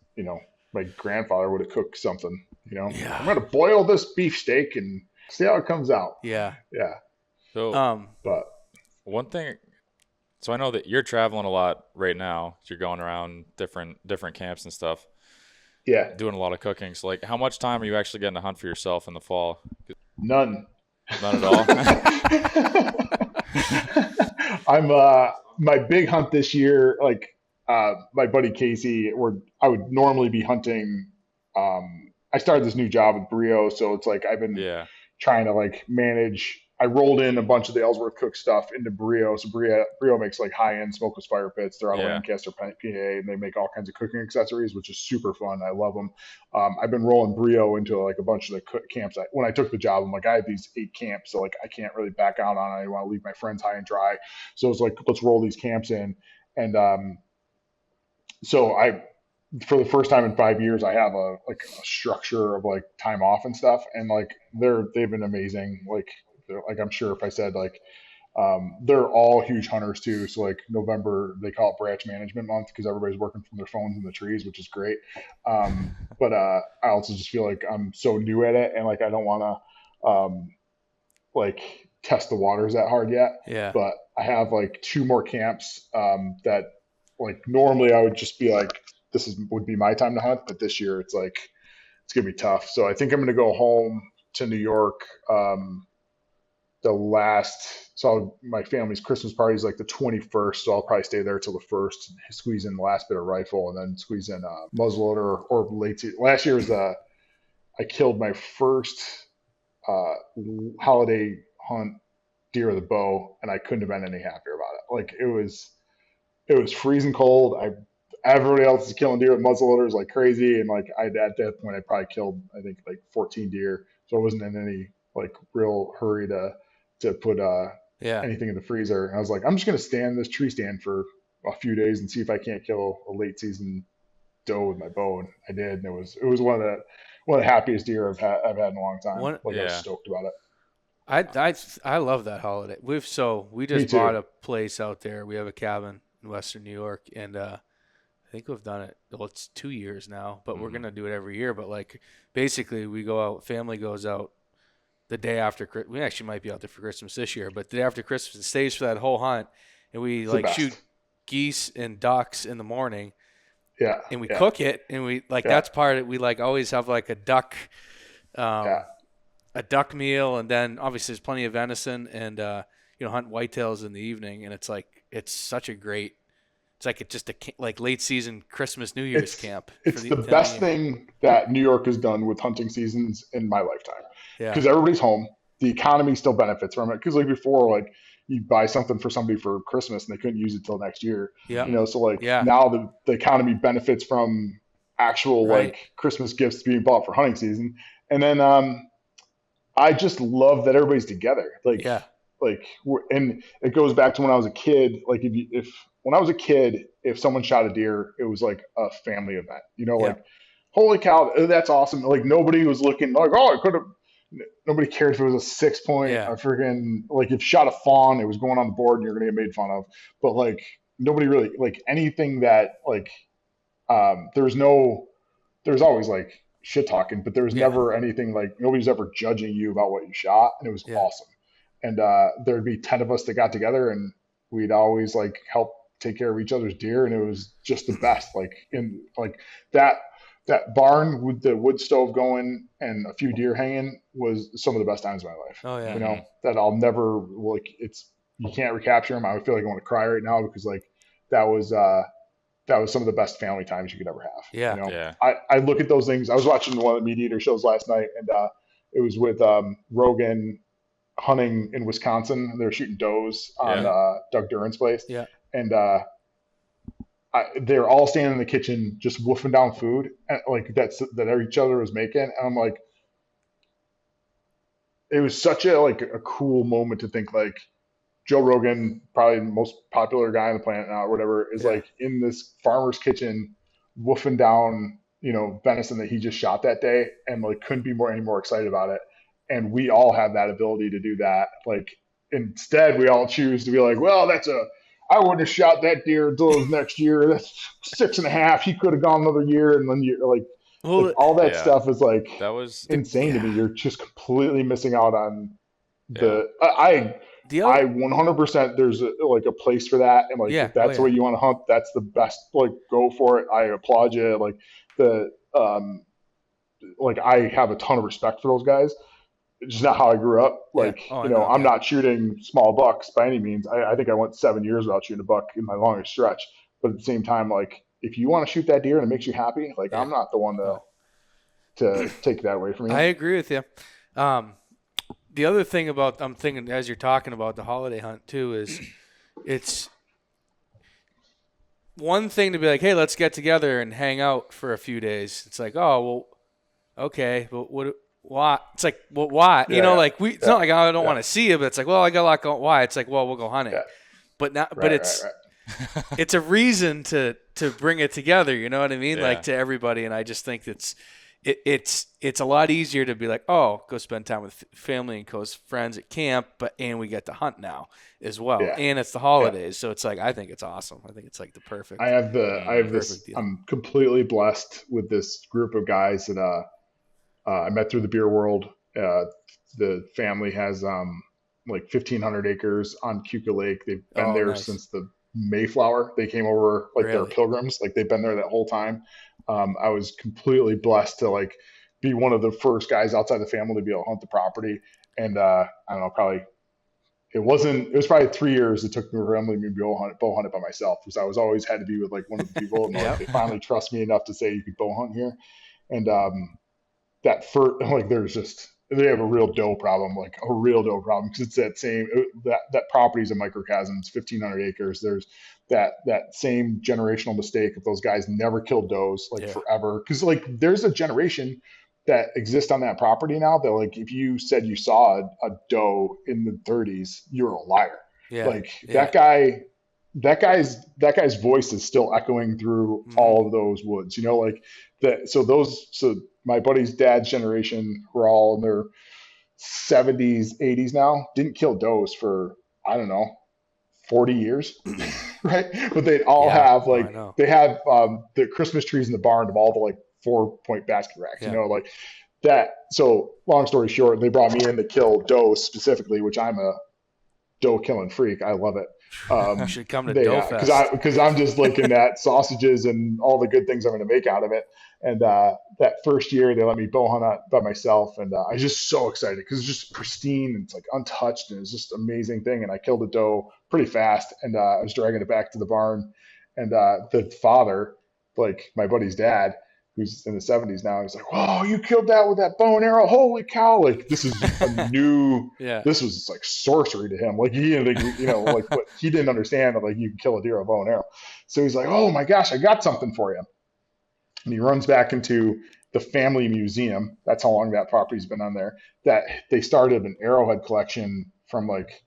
my grandfather would have cooked something, I'm going to boil this beefsteak and see how it comes out. Yeah. Yeah. So, but one thing, so I know that you're traveling a lot right now. You're going around different camps and stuff. Yeah. Doing a lot of cooking. So like, how much time are you actually getting to hunt for yourself in the fall? None. None at all. I'm my big hunt this year, like my buddy Casey, where I would normally be hunting. I started this new job with Brio, so it's like I've been Yeah. trying to like manage. I rolled in a bunch of the Ellsworth Cooks stuff into Brio. So Brio makes like high end smokeless fire pits. They're out of Yeah. Lancaster, PA, and they make all kinds of cooking accessories, which is super fun. I love them. I've been rolling Brio into like a bunch of the camps. When I took the job, I'm like, I have these 8 camps, so like I can't really back out on it. I want to leave my friends high and dry. So it's like, let's roll these camps in. And so for the first time in 5 years, I have a structure of like time off and stuff, and like they've been amazing. Like I'm sure if I said like they're all huge hunters too. So like November they call it branch management month because everybody's working from their phones in the trees, which is great. But I also just feel like I'm so new at it, and like I don't want to like test the waters that hard yet. Yeah. But I have like 2 more camps that like normally I would just be like would be my time to hunt, but this year it's like it's gonna be tough. So I think I'm gonna go home to New York. So my family's Christmas party is like the 21st, so I'll probably stay there till the 1st, squeeze in the last bit of rifle, and then squeeze in muzzleloader or late season. Last year was I killed my first holiday hunt deer with a bow, and I couldn't have been any happier about it. Like it was freezing cold. Everybody else is killing deer with muzzleloaders like crazy, and like at that point I probably killed I think like 14 deer, so I wasn't in any like real hurry to put anything in the freezer. And I was like, I'm just gonna stand in this tree stand for a few days and see if I can't kill a late season doe with my bow, and I did, and it was one of the happiest deer I've had in a long time. I was stoked about it. I love that holiday. We just bought a place out there. We have a cabin in Western New York, and I think we've done it. Well, it's 2 years now, but we're gonna do it every year. But like basically, we go out. Family goes out the day after. We actually might be out there for Christmas this year, but the day after Christmas, it stays for that whole hunt, and we like shoot geese and ducks in the morning. Yeah. And we cook it, and we like that's part of it. We like always have like a duck. A duck meal, and then obviously there's plenty of venison, and hunt whitetails in the evening, and it's such a great. It's like it's just like late season Christmas New Year's camp. It's the best thing that New York has done with hunting seasons in my lifetime. Yeah. Because everybody's home, the economy still benefits from it. Because like before, like you buy something for somebody for Christmas and they couldn't use it till next year. Yeah. So like now the economy benefits from actual like Christmas gifts being bought for hunting season, and then I just love that everybody's together. And it goes back to when I was a kid. Like when I was a kid, if someone shot a deer, it was like a family event. Like holy cow, that's awesome. Like nobody was looking like, oh, I could have. Nobody cared if it was a 6 point. I freaking like if you shot a fawn, it was going on the board and you're gonna get made fun of. But like nobody really like anything that like there's always like shit talking, but there was never anything like nobody's ever judging you about what you shot, and it was awesome. And there'd be 10 of us that got together, and we'd always like help take care of each other's deer, and it was just the best. Like in like that barn with the wood stove going and a few deer hanging was some of the best times of my life. Oh yeah. That I'll never like. You can't recapture them. I would feel like I want to cry right now because like that was some of the best family times you could ever have. Yeah. I look at those things. I was watching one of the Meat Eater shows last night, and it was with Rogan hunting in Wisconsin. They were shooting does on Doug Duran's place. Yeah. And they're all standing in the kitchen just woofing down food, and like that each other was making. And I'm like, it was such a cool moment to think like Joe Rogan, probably the most popular guy on the planet now or whatever, is like in this farmer's kitchen woofing down, venison that he just shot that day, and like couldn't be any more excited about it. And we all have that ability to do that. Like instead we all choose to be like, well, I wouldn't have shot that deer until next year. That's 6.5. He could have gone another year. And then you're like, all that stuff is like, that was insane to me. You're just completely missing out on I 100%, there's a place for that. And like, if that's the way you want to hunt, that's the best, like go for it. I applaud you. Like I have a ton of respect for those guys. just not how I grew up. Like, Yeah. Oh, you I know, know. I'm Yeah. not shooting small bucks by any means. I think I went 7 years without shooting a buck in my longest stretch. But at the same time, like, if you want to shoot that deer and it makes you happy, like, Yeah. I'm not the one No. to take that away from I you. agree with you. The other thing I'm thinking as you're talking about the holiday hunt too is it's one thing to be like, hey, let's get together and hang out for a few days. It's like, oh, well, okay, but why? It's like, well, why? Yeah, yeah, like it's not like I don't want to see you, but it's like, well, I got a lot going. Why? It's like, well, we'll go hunting. yeah. But not, but Right, it's right. it's a reason to bring it together. You know what I mean? Yeah. Like to everybody, and I just think it's a lot easier to be like, oh, go spend time with family and close friends at camp, and we get to hunt now as well, Yeah. and it's the holidays, so it's like I think it's awesome. I think it's like the perfect. I have this. Perfect deal. I'm completely blessed with this group of guys that I met through the beer world. The family has like 1,500 acres on Cuca Lake. They've been there Nice. since the Mayflower. They came over like they're Really? pilgrims. Like they've been there that whole time. I was completely blessed to like be one of the first guys outside the family to be able to hunt the property. And I don't know, probably it was probably 3 years it took me for Emily to bow hunt it by myself, because I was always had to be with like one of the people, and like, they finally trust me enough to say you could bow hunt here. And that first, like, they have a real doe problem, because it's that property is a microcosm. It's 1,500 acres. There's that same generational mistake of those guys never killed does forever, because like there's a generation that exists on that property now that like if you said you saw a doe in the 30s, you're a liar. That guy's voice is still echoing through all of those woods, you know, like that. So my buddy's dad's generation were all in their 70s, 80s now, didn't kill does for, I don't know, 40 years, right? But they'd all have they have the Christmas trees in the barn of all the like 4-point basket racks, you know, like that. So long story short, they brought me in to kill doe specifically, which I'm a doe killing freak. I love it. You should come to Doe Fest. Because I'm just looking at sausages and all the good things I'm going to make out of it. And that first year they let me bow hunt by myself, and I was just so excited because it's just pristine and it's like untouched, and it's just an amazing thing. And I killed a doe pretty fast, and I was dragging it back to the barn, and the father, like my buddy's dad, who's in the 70s now, he's like, "Whoa, you killed that with that bow and arrow! Holy cow!" Like this is a new, this was like sorcery to him. Like he didn't think, you know, like what he didn't understand that like you can kill a deer with a bow and arrow. So he's like, "Oh my gosh, I got something for you." And he runs back into the family museum. That's how long that property's been on there. That they started an arrowhead collection from like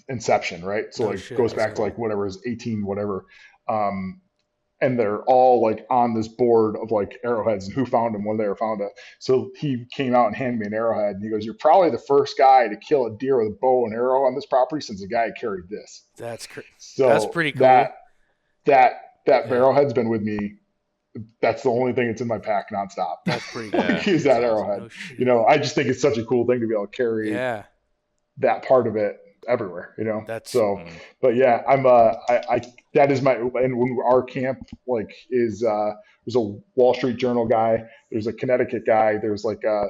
inception, right? So goes back to like whatever is 18 whatever. And they're all like on this board of like arrowheads and who found them, when they were found. So he came out and handed me an arrowhead, and he goes, "You're probably the first guy to kill a deer with a bow and arrow on this property since the guy carried this." That's so that's pretty cool. That arrowhead's been with me. That's the only thing that's in my pack nonstop. That's pretty cool. Is that arrowhead. Oh, you know, I just think it's such a cool thing to be able to carry that part of it everywhere, you know? But yeah, that is and when our camp like is, there's a Wall Street Journal guy, there's a Connecticut guy, there's like a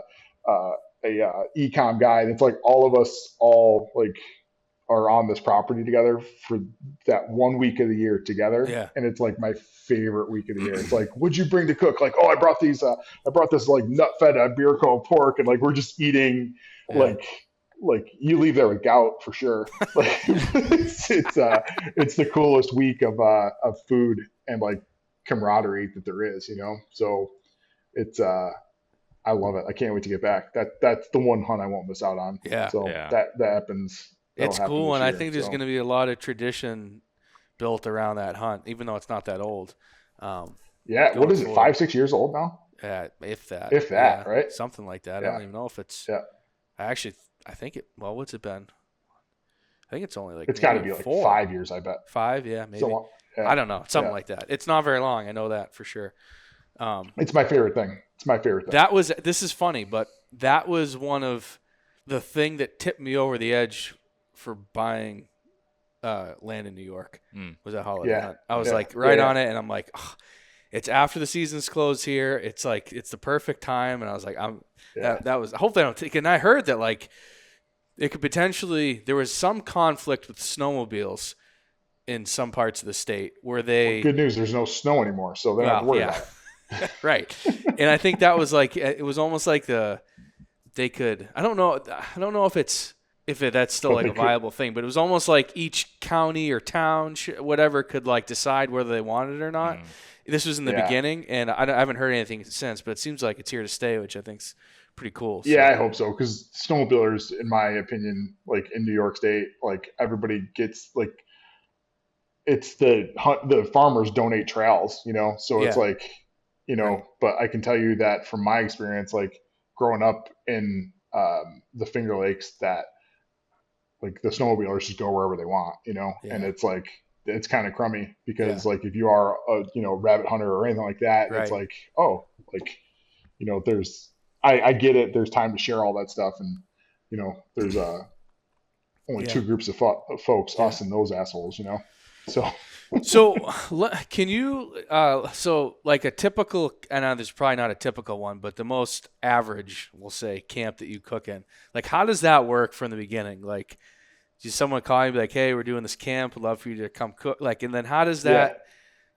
ecom guy. And it's like all of us all like are on this property together for that 1 week of the year together. Yeah. And it's like my favorite week of the year. It's like, what'd you bring to cook? Like, oh, I brought this like nut feta beer called pork. And like, we're just eating like you leave there with gout for sure. Like it's the coolest week of food and like camaraderie that there is, you know? So it's, I love it. I can't wait to get back. That's the one hunt I won't miss out on. Yeah. So that happens. It's cool, and I think there's going to be a lot of tradition built around that hunt, even though it's not that old. Yeah, what is it, 5-6 years old now? Yeah, if that. Right? Something like that. I don't even know if it's. Yeah. I think it. Well, what's it been? I think it's only like. It's got to be like 5 years, I bet. 5, yeah, maybe. So I don't know, something like that. It's not very long. I know that for sure. It's my favorite thing. This is funny, but that was one of the thing that tipped me over the edge for buying land in New York was a holiday hunt. I was like on it, and I'm like, it's after the season's closed here. It's like it's the perfect time, and I was like, that was hopefully I don't take. And I heard that like it could potentially there was some conflict with snowmobiles in some parts of the state where they. Well, good news, there's no snow anymore, so they don't have to worry about it. Right, and I think that was like it was almost like they could. I don't know if that's still like a viable thing, but it was almost like each county or town, whatever, could like decide whether they wanted it or not. This was in the beginning, and I haven't heard anything since, but it seems like it's here to stay, which I think's pretty cool. So. Yeah, I hope so, because snowmobilers, in my opinion, like in New York State, like everybody gets like it's the farmers donate trails, so it's like, but I can tell you that from my experience, like growing up in the Finger Lakes, that like the snowmobilers just go wherever they want, and it's like it's kind of crummy because like if you are a rabbit hunter or anything like that, it's like there's I get it, there's time to share all that stuff, and there's only two groups of folks, us and those assholes, So can you so like a typical, I know there's probably not a typical one, but the most average, we'll say, camp that you cook in, like how does that work from the beginning? Like does someone call you and be like, hey, we're doing this camp, I'd love for you to come cook, like, and then how does that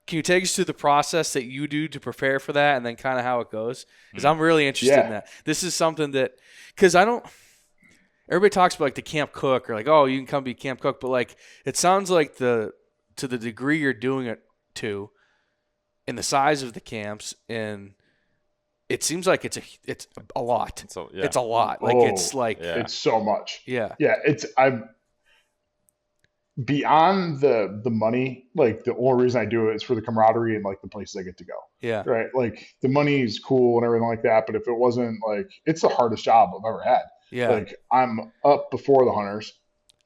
can you take us through the process that you do to prepare for that and then kind of how it goes? Because I'm really interested in that. This is something that because everybody talks about like the camp cook or like, oh, you can come be camp cook, but like it sounds like to the degree you're doing it to and the size of the camps, and it seems like it's a lot. It's a lot. Like it's like it's so much. Yeah. I'm beyond the money. Like the only reason I do it is for the camaraderie and like the places I get to go. Yeah. Right. Like the money is cool and everything like that, but if it wasn't, like, it's the hardest job I've ever had. Yeah. Like I'm up before the hunters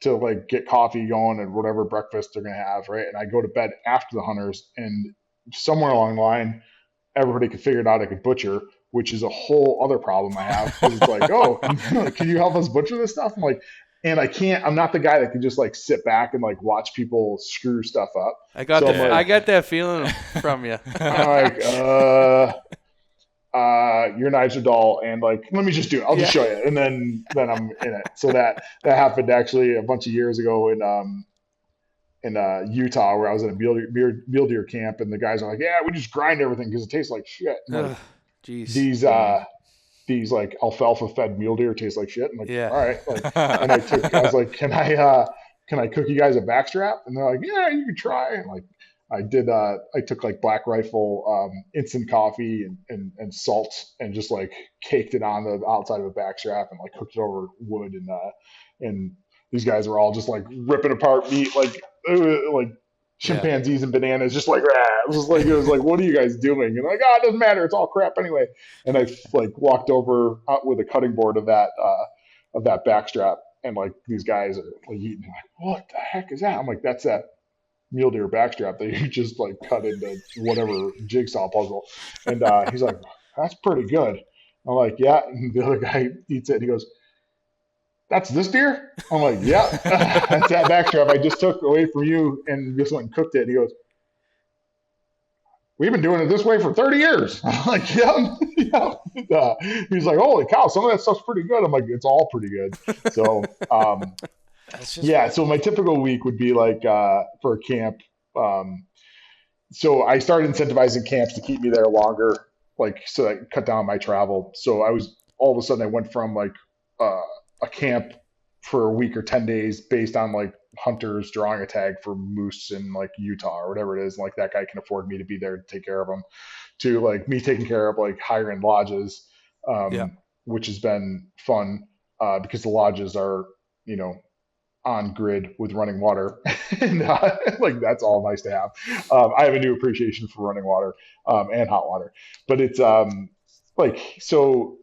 to like get coffee going and whatever breakfast they're going to have. Right. And I go to bed after the hunters, and somewhere along the line, everybody could figure it out I could butcher, which is a whole other problem I have. Cause it's like, oh, can you help us butcher this stuff? I'm like, and I'm not the guy that can just like sit back and like watch people screw stuff up. I got that feeling from you. I'm like, your knives are dull, and like, let me just do it. I'll just show you. And then I'm in it. So that happened actually a bunch of years ago in Utah, where I was at a mule deer camp, and the guys are like, yeah, we just grind everything because it tastes like shit. Like, these like alfalfa fed mule deer taste like shit. I'm like, all right. Like, and I was like, can I cook you guys a backstrap? And they're like, yeah, you can try. And like, I did, I took like Black Rifle, instant coffee and salt, and just like caked it on the outside of a backstrap and like cooked it over wood. And these guys were all just like ripping apart meat, like chimpanzees and bananas, just like, it was like, what are you guys doing? And like, it doesn't matter, it's all crap anyway. And I like walked over out with a cutting board of that backstrap, and like these guys are like eating, like, what the heck is that? I'm like, that's that mule deer backstrap that you just like cut into whatever jigsaw puzzle. And he's like, that's pretty good. I'm like, yeah. And the other guy eats it and he goes, that's this deer? I'm like, yeah, that's that backstrap I just took away from you and just went and cooked it. And he goes, we've been doing it this way for 30 years. I'm like, yeah. He's like, holy cow, some of that stuff's pretty good. I'm like, it's all pretty good. So, so my typical week would be like for a camp. So I started incentivizing camps to keep me there longer, like so I cut down my travel. So all of a sudden I went from like a camp for a week or 10 days based on like hunters drawing a tag for moose in like Utah or whatever it is. And like that guy can afford me to be there to take care of them, to like me taking care of like higher end lodges, which has been fun because the lodges are, on grid with running water. And like, that's all nice to have. I have a new appreciation for running water and hot water, but it's so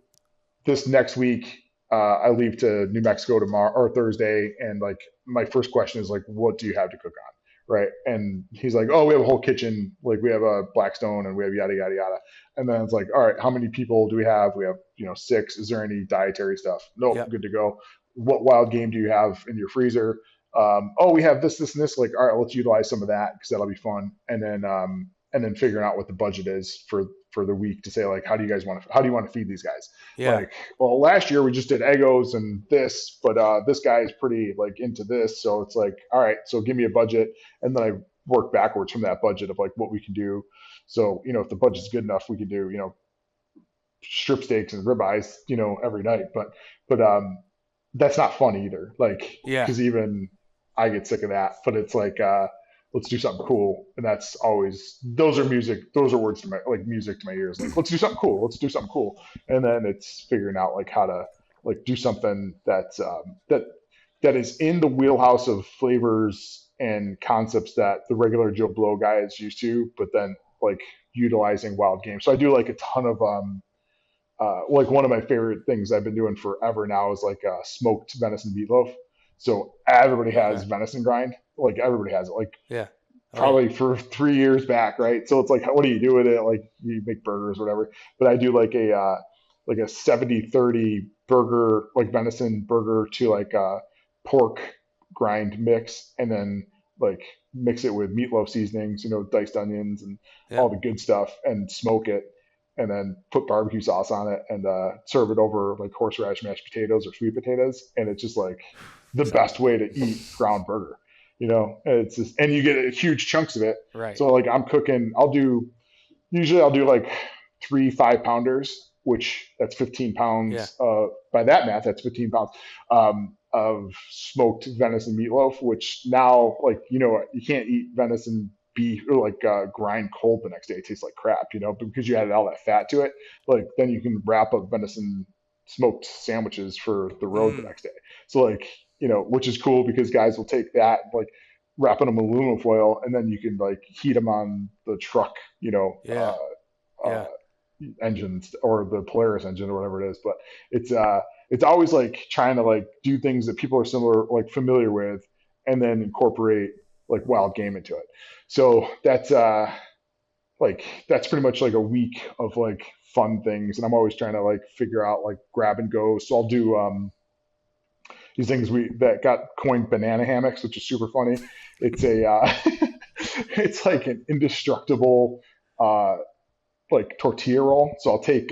this next week, I leave to New Mexico tomorrow or Thursday. And like, my first question is like, what do you have to cook on? Right. And he's like, oh, we have a whole kitchen. Like we have a Blackstone and we have yada, yada, yada. And then it's like, all right, how many people do we have? We have, 6. Is there any dietary stuff? Nope. Good to go. What wild game do you have in your freezer? We have this, and this. Like, all right, let's utilize some of that because that'll be fun. And then and then figuring out what the budget is for the week to say like, how do you want to feed these guys? Yeah. Like, well, last year we just did Eggos and this, but this guy is pretty like into this. So it's like, all right, so give me a budget. And then I work backwards from that budget of like what we can do. So, if the budget's good enough, we can do, strip steaks and ribeyes, every night. But that's not fun either. Like, Yeah. because even I get sick of that. But it's like, let's do something cool, and that's always those are words to music to my ears. Like, let's do something cool, and then it's figuring out like how to like do something that's that is in the wheelhouse of flavors and concepts that the regular Joe Blow guy is used to, but then like utilizing wild game. So I do like a ton of like one of my favorite things I've been doing forever now is like smoked venison meatloaf. So everybody has venison grind. Like everybody has it. Like probably for 3 years back, right? So it's like, what do you do with it? Like you make burgers, whatever. But I do like a 70-30 burger, like venison burger to like a pork grind mix, and then like mix it with meatloaf seasonings, diced onions and all the good stuff, and smoke it. And then put barbecue sauce on it and serve it over like horseradish mashed potatoes or sweet potatoes. And it's just like the best way to eat ground burger, it's just, and you get huge chunks of it. Right. So like I'm cooking, usually I'll do like 3 5-pounders, which that's 15 pounds. By that math, that's 15 pounds of smoked venison meatloaf, which now like, you can't eat venison beef or like grind cold the next day. It tastes like crap, but because you added all that fat to it, like then you can wrap up venison smoked sandwiches for the road the next day. So like, which is cool because guys will take that, like wrap it in aluminum foil, and then you can like heat them on the truck, engines or the Polaris engine or whatever it is. But it's always like trying to like do things that people are familiar with, and then incorporate like wild game into it. So that's pretty much like a week of like fun things, and I'm always trying to like figure out like grab and go. So I'll do these things that got coined banana hammocks, which is super funny. It's it's like an indestructible like tortilla roll. So I'll take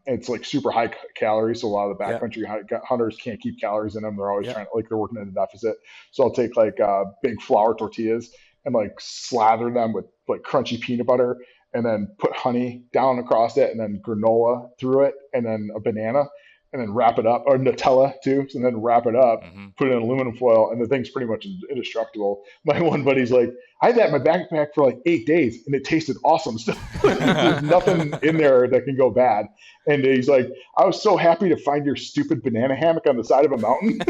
it's like super high calories. So a lot of the backcountry hunters can't keep calories in them. They're always trying to like they're working at a deficit. So I'll take like big flour tortillas and like slather them with like crunchy peanut butter, and then put honey down across it, and then granola through it, and then a banana, and then wrap it up, or Nutella too. So then wrap it up, put it in aluminum foil, and the thing's pretty much indestructible. My one buddy's like, I had that in my backpack for like 8 days, and it tasted awesome. So there's nothing in there that can go bad. And he's like, I was so happy to find your stupid banana hammock on the side of a mountain.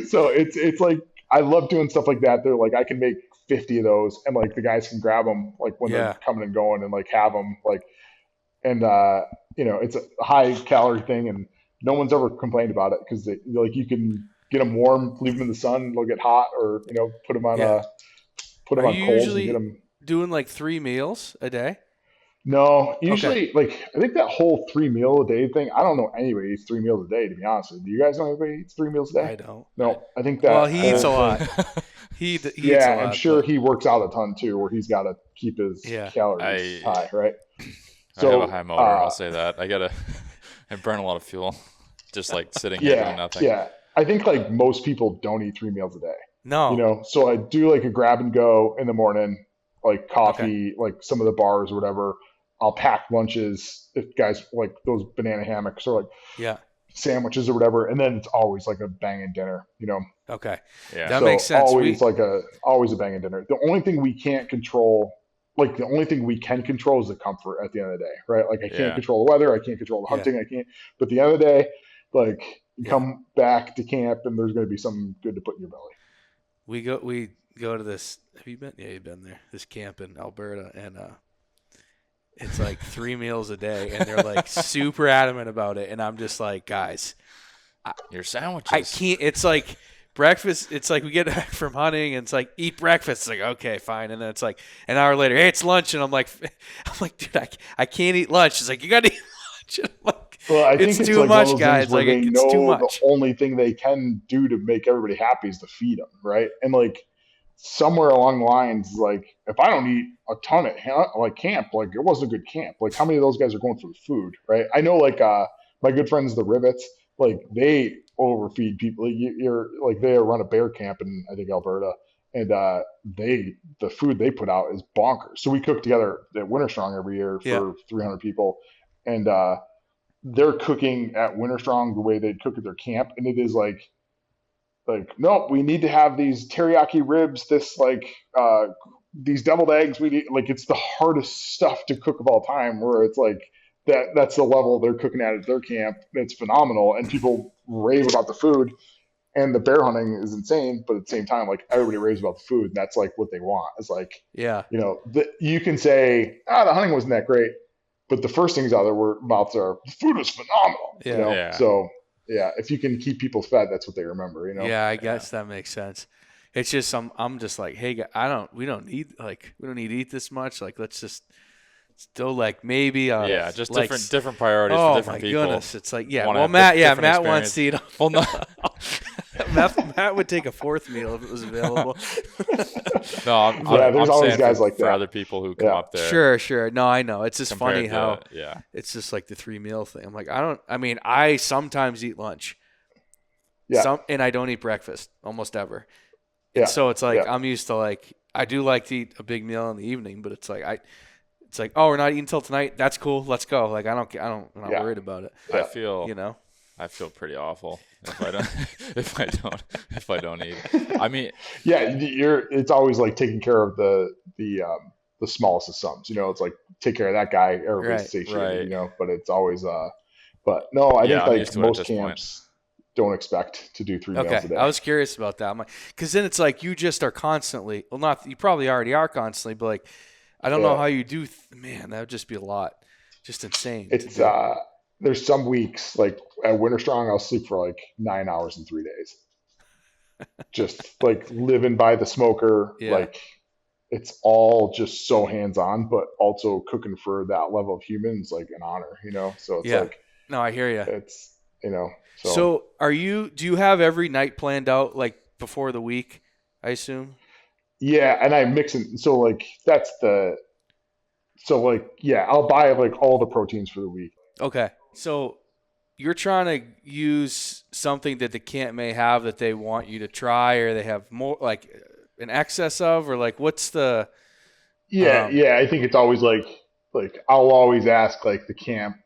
So it's like, I love doing stuff like that. They're like, I can make 50 of those, and like the guys can grab them like when they're coming and going, and like have them like, and it's a high calorie thing, and no one's ever complained about it because like you can get them warm, leave them in the sun, they'll get hot, or put them on put them on coals and get them. Doing like 3 meals a day? No, usually like I think that whole 3 meal a day thing. I don't know anybody eats 3 meals a day, to be honest with you. Do you guys know anybody eats 3 meals a day? I don't. No, I think that. Well, he eats a lot. He eats a lot, I'm sure he works out a ton too, where he's got to keep his calories high, right? So I have a high motor. I'll say that. I burn a lot of fuel, just like sitting here doing nothing. Yeah, I think like most people don't eat 3 meals a day. No, so I do like a grab and go in the morning, like coffee, like some of the bars or whatever. I'll pack lunches if guys like those banana hammocks or like sandwiches or whatever, and then it's always like a banging dinner. Okay, yeah, that makes sense. Always always a banging dinner. The only thing we can't control. Like the only thing we can control is the comfort at the end of the day, right? Like I can't control the weather, I can't control the hunting, I can't. But at the end of the day, like you come back to camp and there's going to be something good to put in your belly. We go to this. Have you been? Yeah, you've been there. This camp in Alberta, and it's like 3 meals a day, and they're like super adamant about it, and I'm just like, guys, your sandwiches. I can't. It's like breakfast. It's like we get back from hunting, and it's like eat breakfast. It's like okay, fine, and then it's like an hour later, hey, it's lunch, and I'm like, dude, I can't eat lunch. It's like you got to eat lunch. And I'm like, well, I think it's too much, guys. Like it's too much. The only thing they can do to make everybody happy is to feed them, right? And like somewhere along the lines, like if I don't eat a ton at like camp, like it wasn't a good camp. Like how many of those guys are going for the food, right? I know like my good friends the Rivets, like they overfeed people. You're like they run a bear camp in I think Alberta, and the food they put out is bonkers. So we cook together at Winter Strong every year Yeah. for 300 people, and they're cooking at Winter Strong the way they'd cook at their camp, and it is like no, we need to have these teriyaki ribs, this like these deviled eggs. We need like it's the hardest stuff to cook of all time. Where it's like that's the level they're cooking at their camp. It's phenomenal, and people rave about the food. And the bear hunting is insane, but at the same time, like everybody raves about the food, and that's like what they want. It's like Yeah. you can say the hunting wasn't that great, but the first things out of their mouths are the food was phenomenal. Yeah. Yeah. So yeah, if you can keep people fed, that's what they remember. Yeah, I guess that makes sense. It's just I'm just like, hey, we don't need to eat this much. Like, let's just still like maybe just like, different priorities oh for different people. my goodness, it's like Wanna have Matt different wants to eat. Well, no, Matt would take a fourth meal if it was available. no, I'm there's always saying guys for, like for that. other people who come up there. Sure. No, I know. It's just funny compared to- how it's just like the 3 meal thing. I'm like, I sometimes eat lunch. Yeah. And I don't eat breakfast almost ever. Yeah. And so it's like Yeah. I'm used to like I do like to eat a big meal in the evening, but it's like oh, we're not eating till tonight. That's cool. Let's go. Like I'm not worried about it. I feel I feel pretty awful if I don't if I don't eat. I mean, it's always like taking care of the smallest of sums. It's like take care of that guy. Everybody's satiated, but it's always but no, I think I'm like used to it at most this camps don't expect to do 3 meals a day. I was curious about that. I'm like, because then it's like you just are constantly. Well, not you probably already are constantly, but like I don't know how you do. Man, that would just be a lot. Just insane. It's there's some weeks like at Winter Strong I'll sleep for like 9 hours in 3 days. Just like living by the smoker. Yeah. Like it's all just so hands on, but also cooking for that level of humans like an honor, So it's like no, I hear you. It's So do you have every night planned out like before the week, I assume? Yeah, and I mix it. So like I'll buy like all the proteins for the week. Okay. So you're trying to use something that the camp may have that they want you to try, or they have more like an excess of, or like what's the I think it's always like I'll always ask like the camp,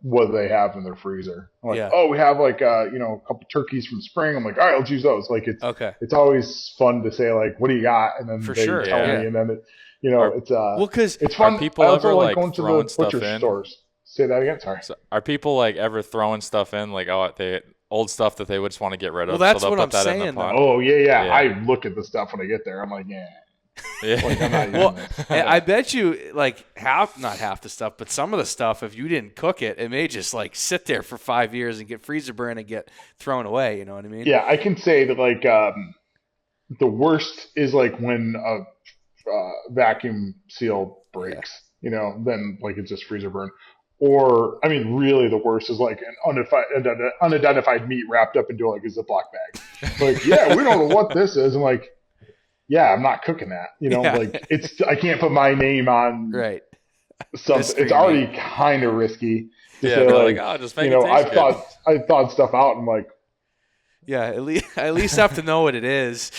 what do they have in their freezer? I'm like, oh, we have like a couple turkeys from spring. I'm like, all right, let's use those. Like it's always fun to say like, what do you got? And then they tell me, and then because it's fun. Are people also ever like like going to throwing the stuff butcher in? stores. Say that again. Sorry. So are people like ever throwing stuff in like old stuff that they would just want to get rid of? Well, that's so they'll what put I'm that in saying, the pot? Oh yeah. I look at the stuff when I get there. I'm like, Yeah. Like, I'm not using this. I bet you like not half the stuff, but some of the stuff, if you didn't cook it, it may just like sit there for 5 years and get freezer burn and get thrown away. You know what I mean? Yeah, I can say that like the worst is like when a vacuum seal breaks, then like it's just freezer burn. Or, I mean, really the worst is like an unidentified meat wrapped up into like a Ziploc bag. Like, we don't know what this is. I'm like, I'm not cooking that. Like I can't put my name on something. It's already kind of risky. Just make it taste good. I thought stuff out. And I'm like, at least have to know what it is.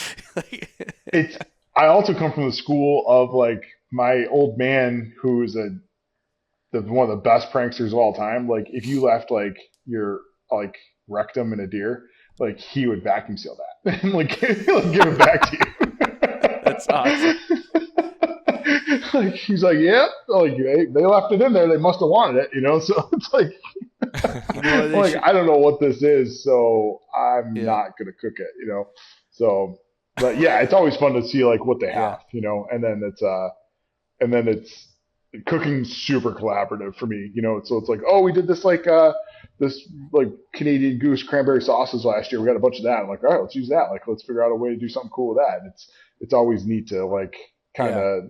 I also come from the school of like my old man who's one of the best pranksters of all time. Like if you left like your like rectum in a deer, like he would vacuum seal that and like give it back to you. That's awesome. Like he's like, like they left it in there. They must have wanted it, So it's like, I don't know what this is, so I'm not gonna cook it, So, but it's always fun to see like what they have, and then it's cooking's super collaborative for me, So it's like, oh, we did this like this like Canadian goose cranberry sauces last year. We got a bunch of that. I'm like, all right, let's use that. Like, let's figure out a way to do something cool with that. And it's always neat to like kind of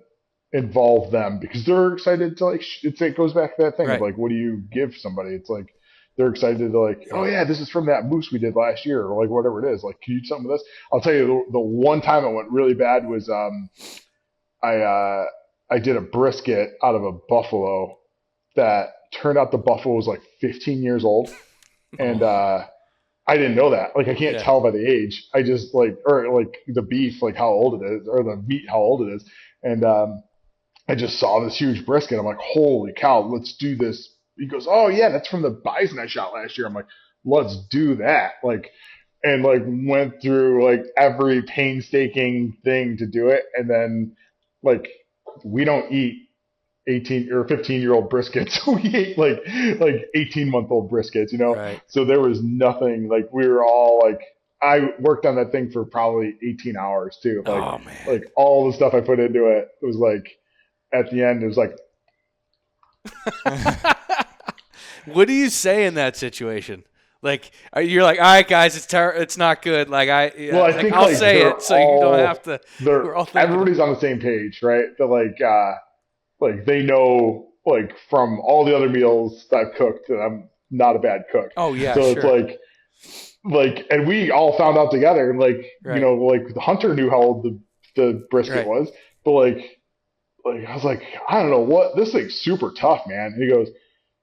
involve them because they're excited to like. It goes back to that thing of like, what do you give somebody? It's like they're excited to like, oh yeah, this is from that moose we did last year, or like whatever it is. Like, can you do something with this? I'll tell you, the one time it went really bad was I did a brisket out of a buffalo that turned out the buffalo was like 15 years old, and I didn't know that. Like, I can't tell by the age. I just like, or like the beef, like how old it is, or the meat, how old it is. And I just saw this huge brisket. I'm like, holy cow, let's do this. He goes, oh yeah, that's from the bison I shot last year. I'm like, let's do that. Like, and like went through like every painstaking thing to do it. And then like, we don't eat 18 or 15-year-old briskets. We ate like 18-month-old briskets, you know? Right. So there was nothing, like we were all like, I worked on that thing for probably 18 hours too. Like, Oh man. like all the stuff I put into it, it was like, at the end, it was like, What do you say in that situation? Like, you're like, all right, guys, it's not good. Like, well, I think I'll like say it so you don't have to. We're all thinking everybody's on the same page, right? That like they know like from all the other meals that I've cooked that I'm not a bad cook. Oh yeah, so sure. It's like, and we all found out together, and like Right. you know, like the hunter knew how old the brisket Right. was, but like I was like, I don't know what, this thing's super tough, man. And he goes,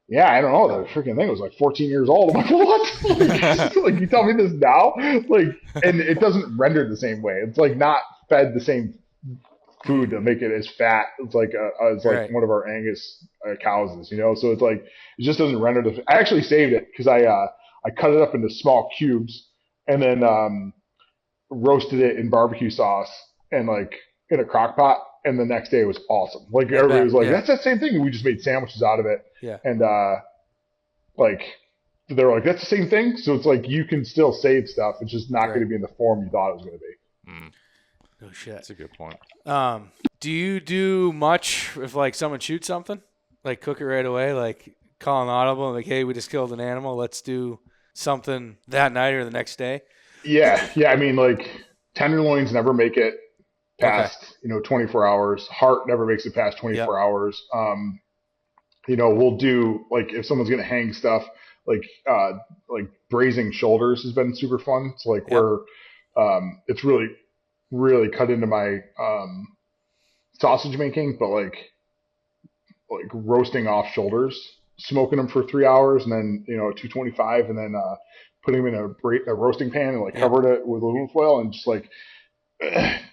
yeah, I don't know. The freaking thing was like 14 years old. I'm like, what? Like, you tell me this now? Like, and it doesn't render the same way. It's like not fed the same food to make it as fat as like Right. one of our Angus cows is, you know. So it's like it just doesn't render the. I actually saved it because I cut it up into small cubes and then roasted it in barbecue sauce and like in a crock pot. And the next day it was awesome. Like everybody was like, that's that same thing. And we just made sandwiches out of it. Yeah. And like they're like, that's the same thing. So it's like you can still save stuff. It's just not going to be in the form you thought it was going to be. Oh shit. That's a good point. Do you do much if like someone shoots something, like cook it right away, like call an audible, like, hey, we just killed an animal, let's do something that night or the next day? Yeah. I mean, like tenderloins never make it past 24 hours. Heart never makes it past 24 hours. You know, we'll do like if someone's gonna hang stuff, like braising shoulders has been super fun. So like where it's really cut into my sausage making, but like roasting off shoulders, smoking them for 3 hours, and then 225, and then putting them in a roasting pan and like covered it with aluminum foil and just like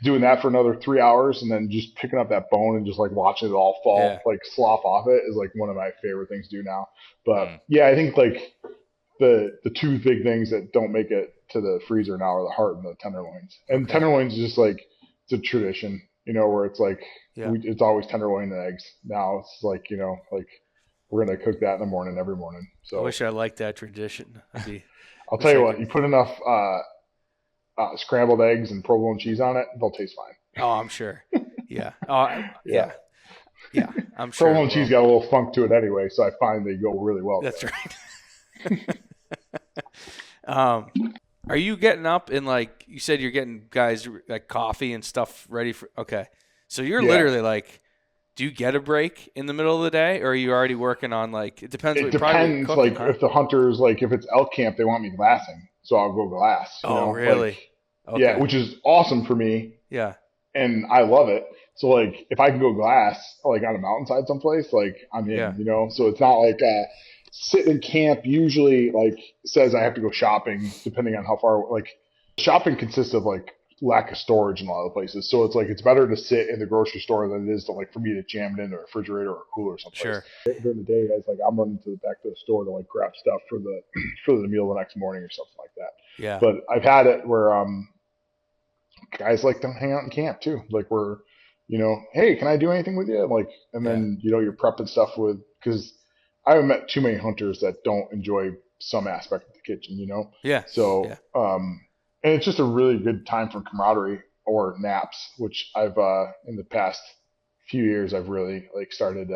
doing that for another 3 hours, and then just picking up that bone and just like watching it all fall, like slough off it is like one of my favorite things to do now. But I think like the two big things that don't make it to the freezer now are the heart and the tenderloins. And tenderloins is just like, it's a tradition, where it's like, it's always tenderloin and eggs. Now it's like, like we're going to cook that in the morning, every morning. So I wish I liked that tradition. I'll tell you what, you put enough scrambled eggs and provolone cheese on it, they'll taste fine. Oh, I'm sure. Yeah. Yeah. I'm sure. Provolone cheese got a little funk to it anyway, so I find they go really well. That's right. Are you getting up and like you said you're getting guys like coffee and stuff ready for? Okay, so you're literally like, do you get a break in the middle of the day, or are you already working on like? It depends. It depends. Cooking, like if the hunters, like if it's elk camp, they want me glassing, so I'll go glass. You know? Really? Like, okay. Yeah, which is awesome for me. Yeah. And I love it. So like if I can go glass like on a mountainside someplace, like I'm in. So it's not like sitting in camp usually like says I have to go shopping depending on how far. Like shopping consists of like lack of storage in a lot of places. So it's like it's better to sit in the grocery store than it is to like for me to jam it in a refrigerator or a cooler someplace. Sure. During the day, guys, like I'm running to the back to the store to like grab stuff for the meal the next morning or something like that. Yeah. But I've had it where guys like to hang out in camp too. Like we're, hey, can I do anything with you? Like, and then you're prepping stuff with, because I haven't met too many hunters that don't enjoy some aspect of the kitchen. Yeah. So and it's just a really good time for camaraderie or naps, which I've in the past few years I've really like started.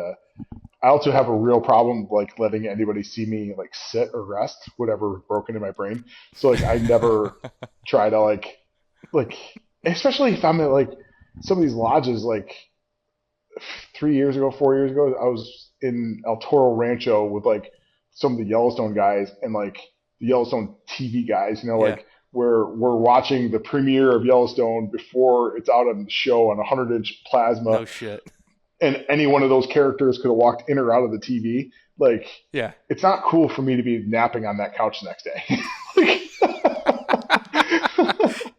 I also have a real problem like letting anybody see me like sit or rest, whatever broken in my brain. So like I never try to like especially if I'm at like some of these lodges. Like 4 years ago, I was in El Toro Rancho with like some of the Yellowstone guys and like the Yellowstone TV guys, Yeah. like we're watching the premiere of Yellowstone before it's out on the show on a 100-inch plasma, No shit. and any one of those characters could have walked in or out of the TV. Like, Yeah. it's not cool for me to be napping on that couch the next day.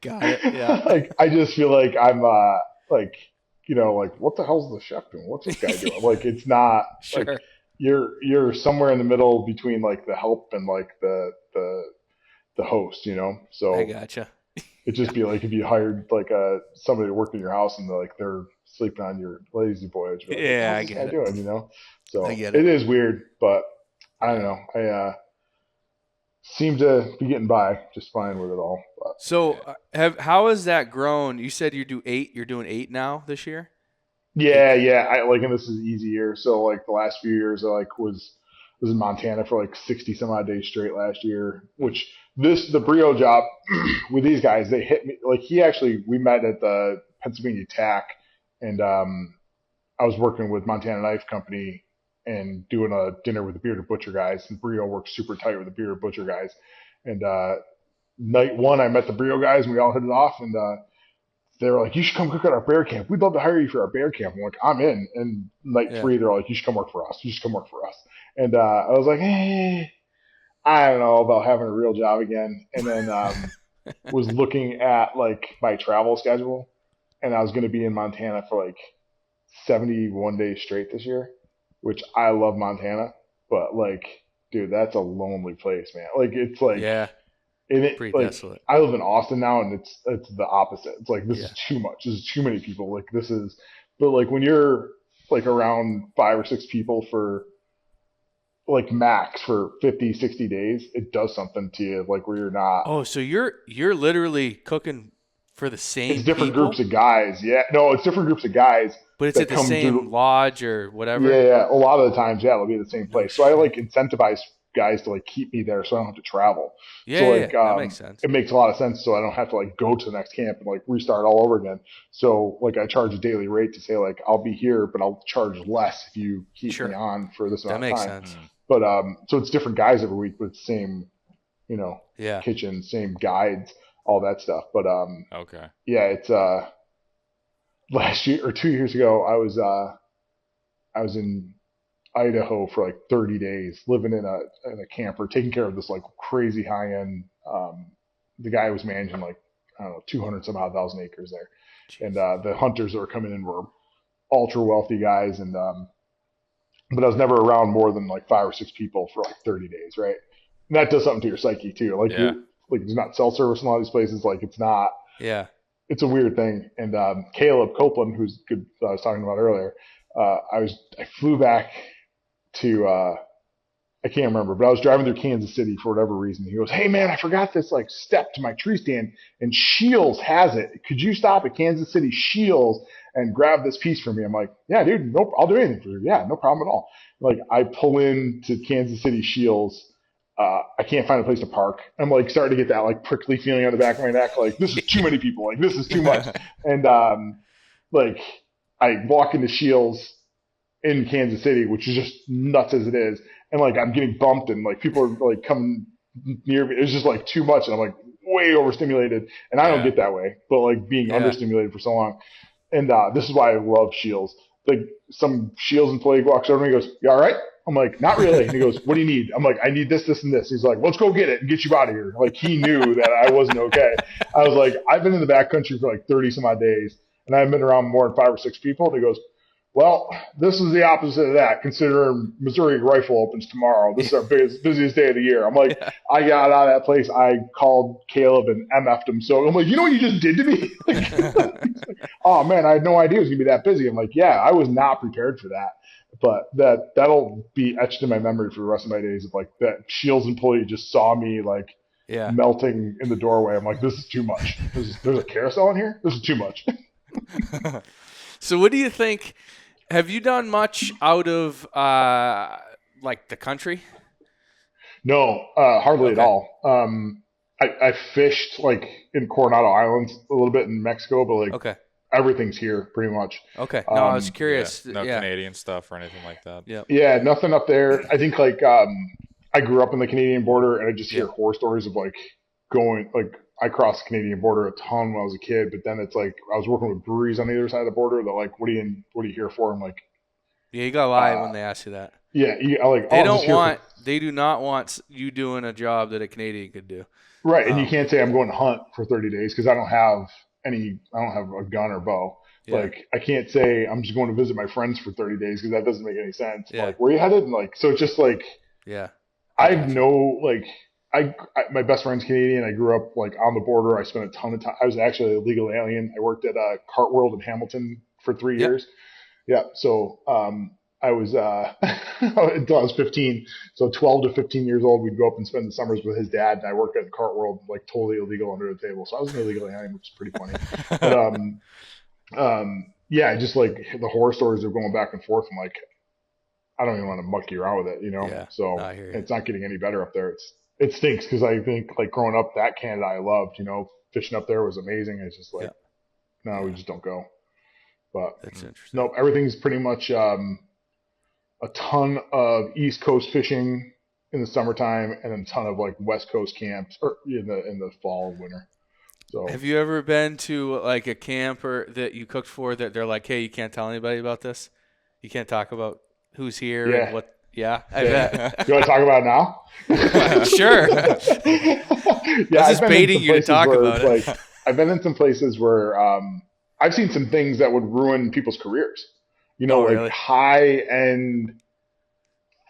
Got it. Yeah. Like, I just feel like I'm like, like what the hell's the chef doing? What's this guy doing? Like, it's not Sure. like you're somewhere in the middle between like the help and like the host, So I gotcha. it'd just be like if you hired like somebody to work in your house and they're sleeping on your lazy boy. Like, Yeah, I what's this get guy it. doing? So I get it it. is weird, but I don't know. I seem to be getting by just fine with it all. But, So how has that grown? You said you do 8. You're doing 8 now this year? yeah. And this is an easy year. So like the last few years, I was in Montana for like 60 some odd days straight last year. Which the Brio job with these guys, they hit me like we met at the Pennsylvania TAC, and I was working with Montana Knife Company and doing a dinner with the Bearded Butcher guys. And Brio works super tight with the Bearded Butcher guys. And night one, I met the Brio guys, and we all hit it off. And they were like, "You should come cook at our bear camp. We'd love to hire you for our bear camp." I'm like, "I'm in." And night Yeah. 3, they're like, "You should come work for us. You should come work for us." And I was like, "Hey, I don't know about having a real job again." And then was looking at like my travel schedule, and I was going to be in Montana for like 71 days straight this year, which I love Montana, but like, dude, that's a lonely place, man. Like, it's like, Yeah. and it, Pretty like, desolate. I live in Austin now, and it's the opposite. It's like, this Yeah. is too much. This is too many people. Like, but like when you're like around 5 or 6 people for like max for 50, 60 days, it does something to you, like where you're not. Oh, so you're literally cooking for the same It's different people? groups of guys. Yeah, no, it's different groups of guys. But it's that at the come same through- lodge or whatever? Yeah. A lot of the times, yeah, it'll be the same No place. So I like shit. incentivize guys to like keep me there so I don't have to travel. Yeah, So yeah, like that makes sense. it makes a lot of sense so I don't have to like go to the next camp and like restart all over again. So like I charge a daily rate to say like I'll be here, but I'll charge less if you keep Sure. me on for this That amount of makes time. sense. But so it's different guys every week with same, Yeah. kitchen, same guides, all that stuff. But Okay. yeah, it's last year or 2 years ago I was in Idaho for like 30 days, living in a camper, taking care of this like crazy high end. The guy was managing like I don't know 200 some odd thousand acres there, and the hunters that were coming in were ultra wealthy guys, and but I was never around more than like 5 or 6 people for like 30 days, right? And that does something to your psyche too. Like Yeah. like there's not cell service in a lot of these places. Like it's not. Yeah. It's a weird thing. And Caleb Copeland, who's good, I was talking about earlier, I flew back to I can't remember, but I was driving through Kansas City for whatever reason. He goes, "Hey man, I forgot this like step to my tree stand, and Shields has it. Could you stop at Kansas City Shields and grab this piece for me?" I'm like, "Yeah, dude, nope, I'll do anything for you. Yeah, no problem at all." Like I pull into Kansas City Shields. I can't find a place to park. I'm like starting to get that like prickly feeling on the back of my neck. Like this is too many people. Like this is too much. And like I walk into Shields in Kansas City, which is just nuts as it is. And like I'm getting bumped and like people are like coming near me. It's just like too much. And I'm like way overstimulated. And I don't Yeah. get that way, but like being Yeah. understimulated for so long. And this is why I love Shields. Like some Shields employee walks over to me and goes, "You all right?" I'm like, "Not really." And he goes, "What do you need?" I'm like, "I need this, this, and this." He's like, "Let's go get it and get you out of here." Like he knew that I wasn't okay. I was like, "I've been in the backcountry for like 30 some odd days and I've been around more than 5 or 6 people." And he goes, "Well, this is the opposite of that, considering Missouri Rifle opens tomorrow. This is our busiest day of the year." I'm like, I got out of that place. I called Caleb and MF'd him. So I'm like, "You know what you just did to me?" He's like, "Oh man, I had no idea it was gonna be that busy." I'm like, "Yeah, I was not prepared for that." But that'll be etched in my memory for the rest of my days. Of like that Shields employee just saw me like Yeah. melting in the doorway. I'm like, "This is too much. There's a carousel in here. This is too much." So what do you think? Have you done much out of like the country? No, hardly at Okay. all. I fished like in Coronado Islands a little bit in Mexico, but like Okay. everything's here pretty much. Okay. No, I was Um, curious. Yeah. No Yeah. Canadian stuff or anything like that. Yeah. Yeah, nothing up there. I think like I grew up in the Canadian border, and I just hear Yeah. horror stories of like going like I crossed the Canadian border a ton when I was a kid, but then it's like I was working with breweries on the other side of the border. They're like, what are you here for? I'm like, Yeah, you gotta lie uh, when they ask you that. yeah, I like, They oh, I'm just don't here for want. They do not want you doing a job that a Canadian could do. right. And you can't say I'm going to hunt for 30 days because I don't have a gun or bow. Yeah. Like I can't say I'm just going to visit my friends for 30 days because that doesn't make any sense. Yeah. Like, where you headed? And like, so it's just like, Yeah. I've gotcha. no like my best friend's Canadian. I grew up like on the border. I spent a ton of time. I was actually a legal alien. I worked at Cart World in Hamilton for 3 years. Yep. Yeah. So I was until I was 15. So 12 to 15 years old, we'd go up and spend the summers with his dad, and I worked at Cart World, like totally illegal under the table. So I was an illegal alien, which is pretty funny. But yeah, just like the horror stories of going back and forth. I'm like, I don't even want to monkey around with it, you know. Yeah. So No, I hear you. it's not getting any better up there. It stinks because I think like growing up, that Canada I loved, you know, fishing up there was amazing. It's just like, no, we just don't go. But That's interesting. nope, everything's pretty much a ton of East Coast fishing in the summertime, and then a ton of like West Coast camps or in the fall and winter. So Have you ever been to like a camp or that you cooked for that they're like, hey, you can't tell anybody about this? You can't talk about who's here Yeah. and what? Yeah, I yeah. bet. You want to talk about it now? Sure. Yeah, I was I've just been in baiting some you to places talk where about it's it. like I've been in some places where I've seen some things that would ruin people's careers. You know, Oh, like really? high end,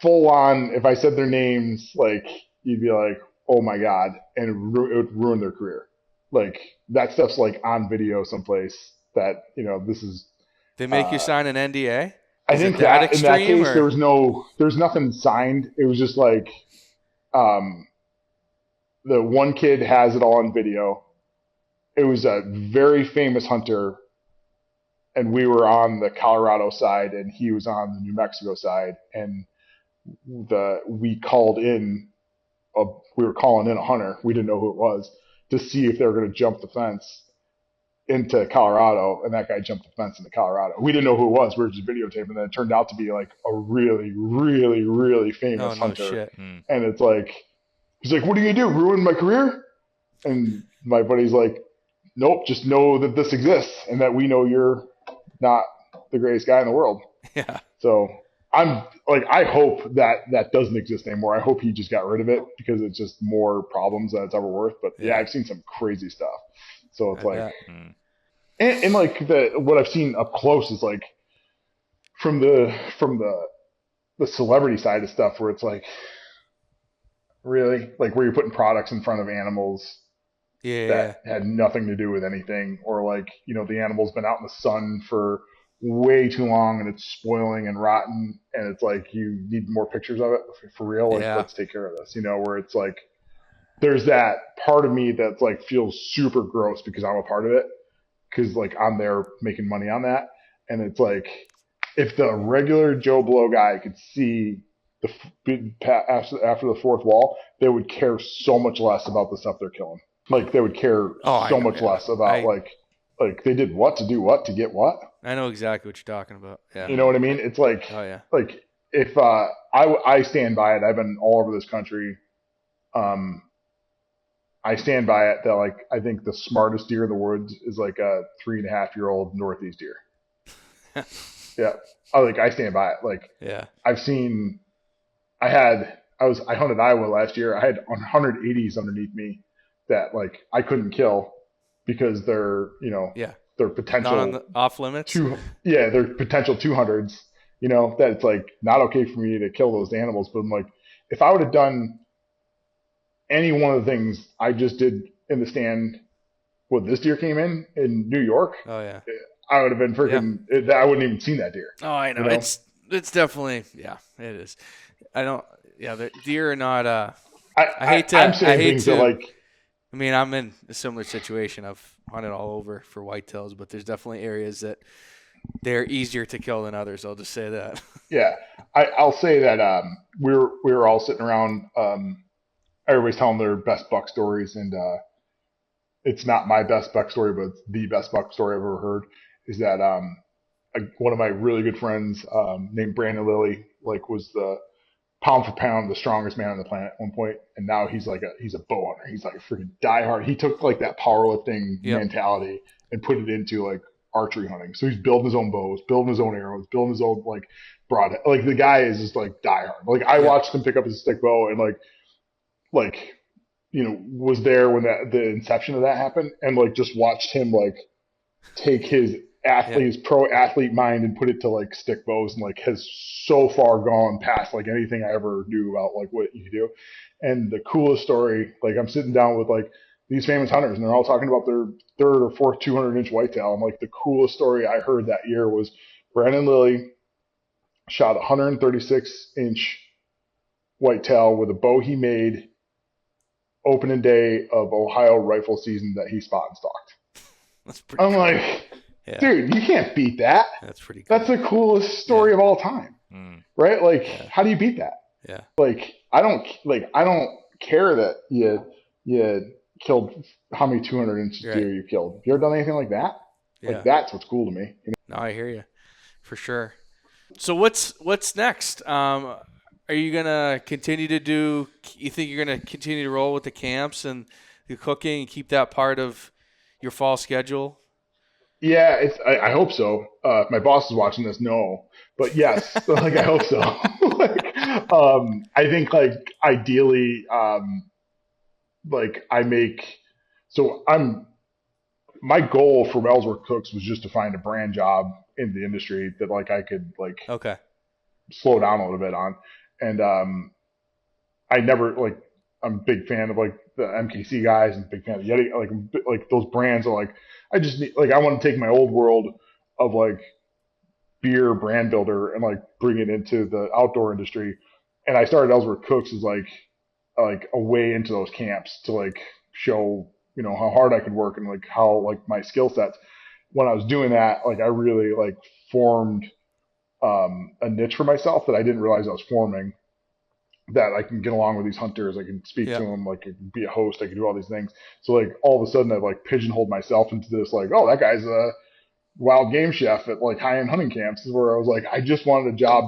full on. If I said their names, like you'd be like, "Oh my god," and it would ruin their career. Like that stuff's like on video someplace. That this is. They make you Uh, sign an NDA? I Is it think that that in that extreme case or? there's nothing signed. It was just like um, the one kid has it all on video. It was a very famous hunter, and we were on the Colorado side, and he was on the New Mexico side, and we called in we were calling in a hunter. We didn't know who it was to see if they were going to jump the fence into Colorado, and that guy jumped the fence into Colorado. We didn't know who it was. We were just videotaping, and then it turned out to be like a really, really, really famous Oh, no hunter. shit. And it's like, he's like, "What are you gonna do? Ruin my career?" And my buddy's like, "Nope, just know that this exists and that we know you're not the greatest guy in the world." Yeah. So I'm like, I hope that doesn't exist anymore. I hope he just got rid of it because it's just more problems than it's ever worth. But yeah, Yeah. I've seen some crazy stuff. So it's I like, bet. and like what I've seen up close is like from the celebrity side of stuff where it's like, really, like where you're putting products in front of animals Yeah. that had nothing to do with anything, or like the animal's been out in the sun for way too long and it's spoiling and rotten, and it's like you need more pictures of it for real. Like, Yeah. let's take care of this. Where it's like there's that part of me that's like feels super gross because I'm a part of it, because like I'm there making money on that, and it's like if the regular Joe Blow guy could see after the fourth wall, they would care so much less about the stuff they're killing. Like they would care I so know, much yeah. less about like they did what to do what to get what. I know exactly what you're talking about. Yeah. You know what I mean? It's like Oh, yeah. like if I stand by it. I've been all over this country. I stand by it that like I think the smartest deer in the woods is like a 3.5-year-old Northeast deer. Yeah, I stand by it. Like Yeah. I've seen, I hunted Iowa last year. I had 180s underneath me that like I couldn't kill because they're Yeah. their Not potential on the off limits. their potential 200s. That it's like not okay for me to kill those animals. But I'm like, if I would have done any one of the things I just did in the stand when this deer came in New York, Oh, yeah. I would have been freaking. I wouldn't even seen that deer. Oh, I know. It's definitely, yeah, it is. I don't, yeah, the deer are not, I hate to, I'm saying things that like. I mean, I'm in a similar situation. I've hunted all over for whitetails, but there's definitely areas that they're easier to kill than others. I'll just say that. Yeah, I'll say that we were all sitting around. Everybody's telling their best buck stories, and it's not my best buck story, but it's the best buck story I've ever heard. Is that one of my really good friends named Brandon Lilly, like was the pound for pound the strongest man on the planet at one point, and now he's a bow hunter. He's like a freaking diehard. He took like that powerlifting Yep. mentality and put it into like archery hunting. So he's building his own bows, building his own arrows, building his own like broadhead. Like the guy is just like diehard. Like I watched him pick up his stick bow and like was there when the inception of that happened, and like just watched him like take his his pro athlete mind and put it to like stick bows, and like has so far gone past like anything I ever knew about like what you could do. And the coolest story, like I'm sitting down with like these famous hunters and they're all talking about their third or fourth 200-inch whitetail. And like the coolest story I heard that year was Brandon Lilly shot 136-inch whitetail with a bow he made opening day of Ohio rifle season that he spot and stalked. That's pretty I'm cool. like, dude, you can't beat that. That's pretty cool. That's the coolest story of all time. Right? Like, how do you beat that? Yeah. Like, I don't care that you killed how many 200-inch deer you killed. You ever done anything like that? Like, that's what's cool to me. No, I hear you for sure. So what's next? Are you gonna continue to do? You think you're gonna continue to roll with the camps and the cooking and keep that part of your fall schedule? Yeah, I hope so. If my boss is watching this, no, but yes, like I hope so. Like, I think like ideally, like my goal for Ellsworth Cooks was just to find a brand job in the industry that like I could like slow down a little bit on, and I never like I'm a big fan of like the MKC guys and big fan of Yeti, like those brands are like I just need like I want to take my old world of like beer brand builder and like bring it into the outdoor industry, and I started Ellsworth Cooks as like a way into those camps to like show how hard I could work and like how like my skill sets. When I was doing that, like I really like formed a niche for myself that I didn't realize I was forming, that I can get along with these hunters. I can speak to them, like I can be a host. I can do all these things. So like all of a sudden I've like pigeonholed myself into this like, oh, that guy's a wild game chef at like high-end hunting camps, where I was like, I just wanted a job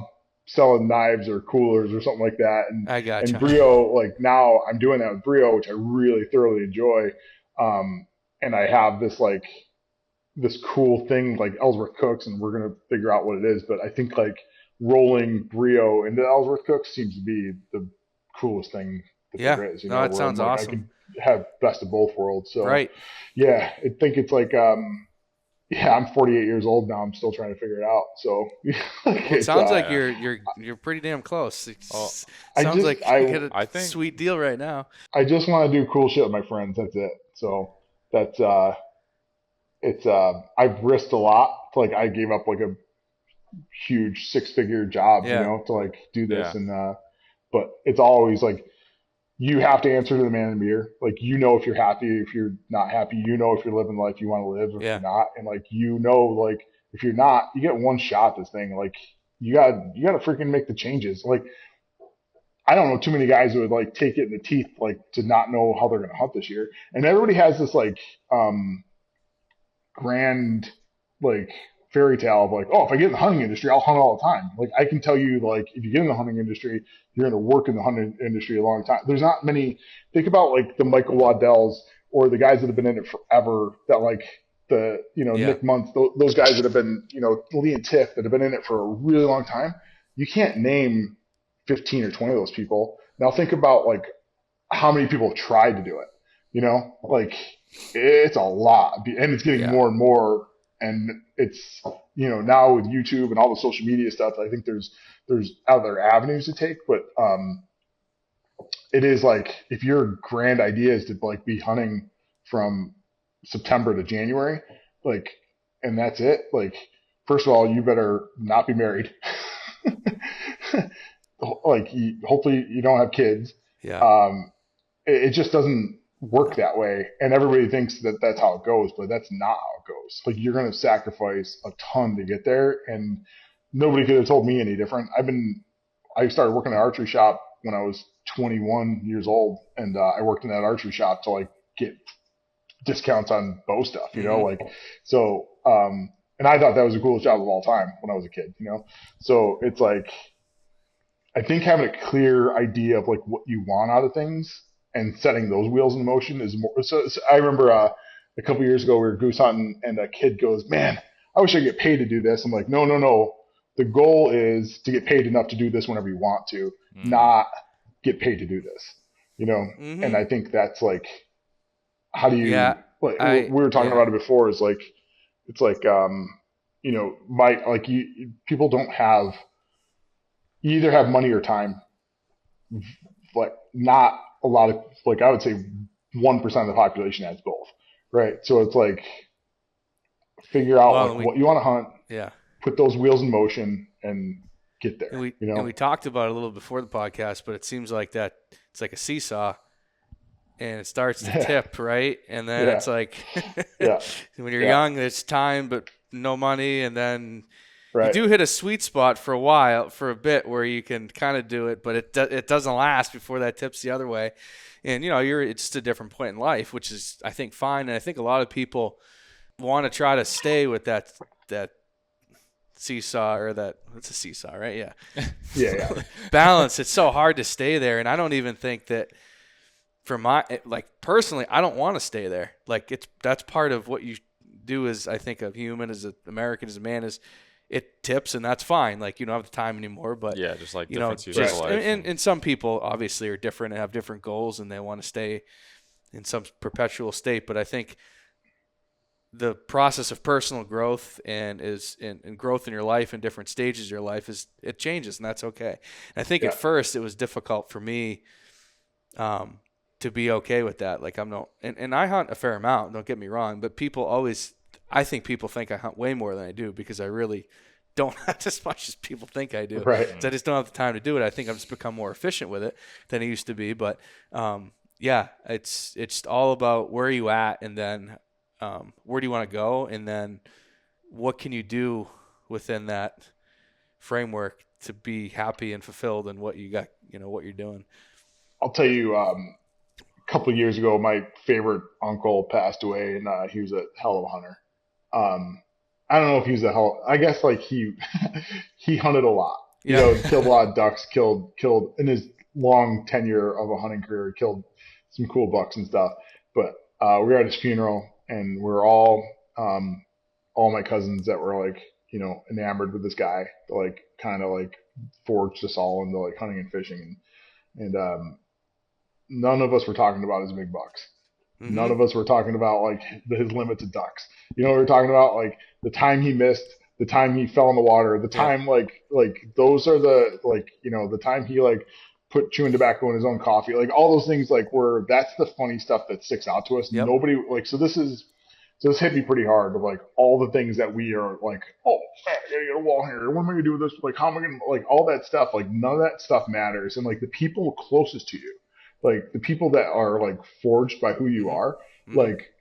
selling knives or coolers or something like that. And I gotcha. And Brio, like now I'm doing that with Brio, which I really thoroughly enjoy. And I have this like this cool thing like Ellsworth Cooks, and we're gonna figure out what it is. But I think like rolling Brio into Ellsworth Cooks seems to be the coolest thing that there is. No, it sounds like, awesome. I can have best of both worlds. So right. Yeah, I think it's like I'm 48 years old now. I'm still trying to figure it out. So it sounds like you're pretty damn close. Sounds like you get a sweet deal right now. I just want to do cool shit with my friends. That's it. So that's I've risked a lot. Like I gave up like a huge 6-figure job, to like do this, and but it's always like you have to answer to the man in the mirror. Like if you're happy, if you're not happy, if you're living the life you want to live, if you're not, and like like if you're not, you get one shot at this thing. Like you gotta freaking make the changes. Like I don't know too many guys who would like take it in the teeth, like to not know how they're gonna hunt this year. And everybody has this like grand like fairy tale of like, oh, if I get in the hunting industry, I'll hunt all the time. Like I can tell you, like if you get in the hunting industry, you're going to work in the hunting industry a long time. There's not many. Think about like the Michael Waddells or the guys that have been in it forever. That like the Nick Muntz, those guys that have been Lee and Tiff that have been in it for a really long time. You can't name 15 or 20 of those people. Now think about like how many people have tried to do it. Like it's a lot, and it's getting more and more. And it's, now with YouTube and all the social media stuff, I think there's other avenues to take, but it is like, if your grand idea is to like be hunting from September to January, like, and that's it. Like, first of all, you better not be married. Like, hopefully you don't have kids. Yeah. It just doesn't work that way, and everybody thinks that that's how it goes, but that's not how it goes. Like you're going to sacrifice a ton to get there, and nobody could have told me any different. I started working at an archery shop when I was 21 years old, and I worked in that archery shop to like get discounts on bow stuff, like so. And I thought that was the coolest job of all time when I was a kid, So it's like I think having a clear idea of like what you want out of things and setting those wheels in motion is more. So I remember a couple years ago we were goose hunting and a kid goes, "Man, I wish I could get paid to do this." I'm like, "No, no, no. The goal is to get paid enough to do this whenever you want to, not get paid to do this." You know, and I think that's like, how do you like we were talking about it before? Is like it's like you know, people don't have, you either have money or time. Like not a lot of, like I would say 1% of the population has both, right? So it's like figure out what you want to hunt, put those wheels in motion and get there. And we talked about it a little before the podcast, but it seems like that it's like a seesaw and it starts to tip, right? And then it's like when you're young, there's time but no money, and then you do hit a sweet spot for a bit where you can kind of do it, but it doesn't last before that tips the other way. And you know, it's just a different point in life, which is I think fine. And I think a lot of people want to try to stay with that seesaw, or it's a seesaw, right? Yeah. Balance. It's so hard to stay there, and I don't even think that personally, I don't want to stay there. Like that's part of what you do as I think a human, as an American, as a man, is it tips, and that's fine. Like you don't have the time anymore, but just like different seasons of life. And some people obviously are different and have different goals, and they want to stay in some perpetual state. But I think the process of personal growth and growth in your life and different stages of your life it changes, and that's okay. And I think at first it was difficult for me to be okay with that. Like and I hunt a fair amount, don't get me wrong, but I think people think I hunt way more than I do, because I really don't hunt as much as people think I do. Right. So I just don't have the time to do it. I think I've just become more efficient with it than I used to be. But it's all about where are you at, and then where do you want to go, and then what can you do within that framework to be happy and fulfilled in what you got, what you're doing. I'll tell you, a couple of years ago, my favorite uncle passed away, and he was a hell of a hunter. I don't know if he was I guess like he hunted a lot, killed a lot of ducks, killed in his long tenure of a hunting career, killed some cool bucks and stuff. But we were at his funeral, and we're all my cousins that were like, enamored with this guy, like kind of like forged us all into like hunting and fishing, and none of us were talking about his big bucks. Mm-hmm. None of us were talking about like his limited ducks. We were talking about like the time he missed, the time he fell in the water, the time like those are the the time he like put chewing tobacco in his own coffee, like all those things that's the funny stuff that sticks out to us. Yep. Nobody so this hit me pretty hard of like all the things that we are like, oh man, I gotta get a wall here. What am I gonna do with this? Like how am I gonna like all that stuff? Like none of that stuff matters. And like the people closest to you, like the people that are like forged by who you are, like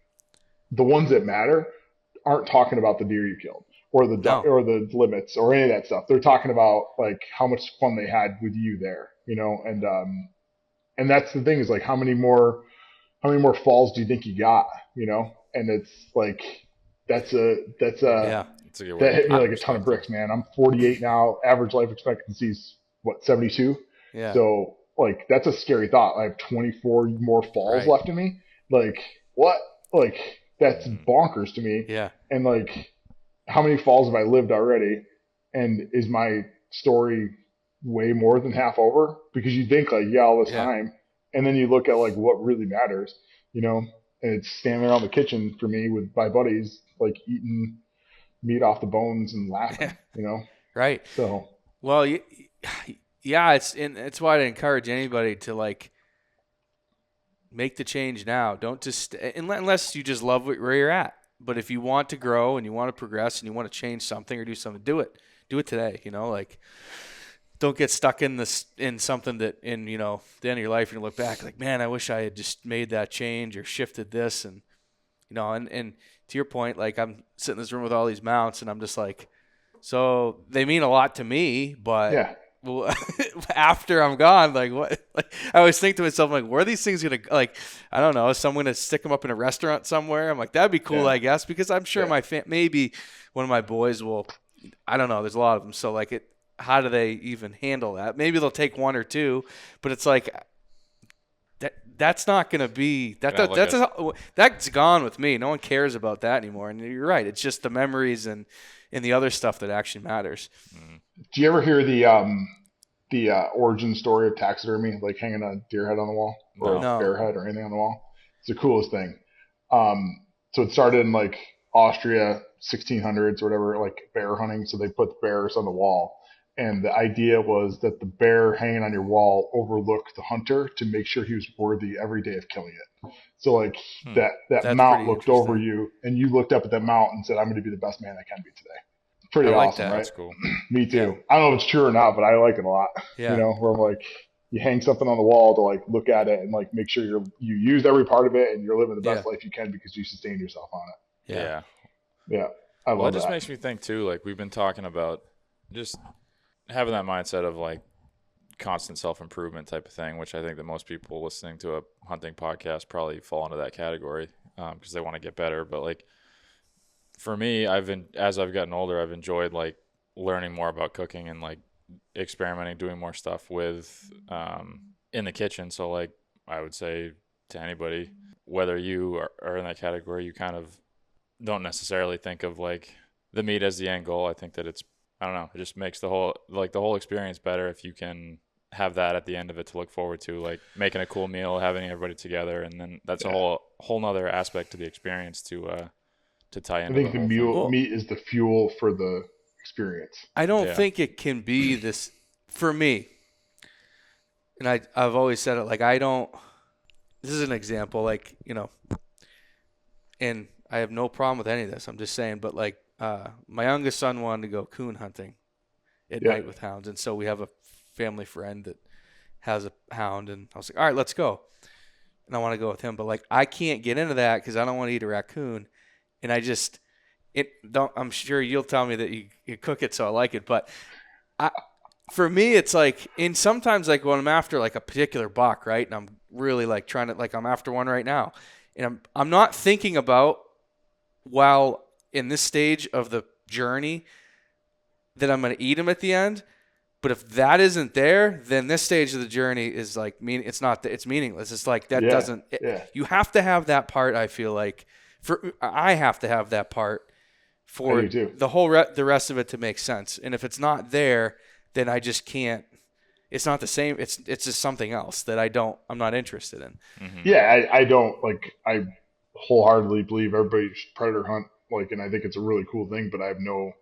the ones that matter aren't talking about the deer you killed or the duck or the limits or any of that stuff. They're talking about like how much fun they had with you there, and that's the thing is like how many more falls do you think you got, and it's like that hit me like a ton of bricks, man. I'm 48 now. Average life expectancy is 72. Yeah. So like that's a scary thought. I have 24 more falls left in me. Like what? Like that's bonkers to me. Yeah. And like how many falls have I lived already? And is my story way more than half over? Because you think like, all this time. And then you look at like what really matters, and it's standing around the kitchen for me with my buddies, like eating meat off the bones and laughing, Right. So, well, it's why I encourage anybody to like make the change now. Don't just unless you just love where you're at. But if you want to grow and you want to progress and you want to change something or do something, do it. Do it today. Like don't get stuck in something that the end of your life and you look back like, man, I wish I had just made that change or shifted this. And and to your point, like I'm sitting in this room with all these mounts and I'm just like, so they mean a lot to me, but well, after I'm gone, like what? Like I always think to myself, like, where are these things gonna? Like, I don't know. Is someone gonna stick them up in a restaurant somewhere? I'm like, that'd be cool, I guess, because I'm sure maybe one of my boys will. I don't know. There's a lot of them, so like how do they even handle that? Maybe they'll take one or two, but it's like that's not going to be that's gone with me. No one cares about that anymore. And you're right. It's just the memories and the other stuff that actually matters. Do you ever hear the origin story of taxidermy, like hanging a deer head on the wall or No. a bear head or anything on the wall? It's the coolest thing. So it started in like Austria, 1600s or whatever, like bear hunting. So they put the bears on the wall. And the idea was that the bear hanging on your wall overlooked the hunter to make sure he was worthy every day of killing it. So like that mount looked over you and you looked up at that mount and said, I'm going to be the best man I can be today. Pretty awesome, right? That's cool. Me too. Yeah. I don't know if it's true or not, but I like it a lot. Yeah. You know, where I'm like, you hang something on the wall to like look at it and like make sure you used every part of it and you're living the best life you can because you sustained yourself on it. Yeah. I love that. It just makes me think too, like we've been talking about just having that mindset of like constant self-improvement type of thing, which I think that most people listening to a hunting podcast probably fall into that category because they want to get better. But like for me, as I've gotten older, I've enjoyed like learning more about cooking and like experimenting, doing more stuff with in the kitchen. So like I would say to anybody, whether you are in that category, you kind of don't necessarily think of like the meat as the end goal. I think that I don't know, it just makes the whole experience better if you can have that at the end of it to look forward to, like making a cool meal, having everybody together, and then that's a whole nother aspect to the experience to tie into. I think the meat is the fuel for the experience. I don't think it can be this for me. And I've always said it, like this is an example, like, you know, and I have no problem with any of this. I'm just saying, but like my youngest son wanted to go coon hunting at night with hounds. And so we have a family friend that has a hound, and I was like, all right, let's go. And I want to go with him, but like, I can't get into that because I don't want to eat a raccoon. And I'm sure you'll tell me that you cook it, so I like it. But for me, it's like, and sometimes like when I'm after like a particular buck, right? And I'm really like trying to, like I'm after one right now, and I'm not thinking about while in this stage of the journey that I'm going to eat him at the end. But if that isn't there, then this stage of the journey is like it's meaningless. It's like that you have to have that part. I feel like I have to have that part for the rest of it to make sense. And if it's not there, then I just can't. It's not the same. It's just something else that I'm not interested in. Mm-hmm. Yeah, I don't like. I wholeheartedly believe everybody should predator hunt. Like, and I think it's a really cool thing. But I have no,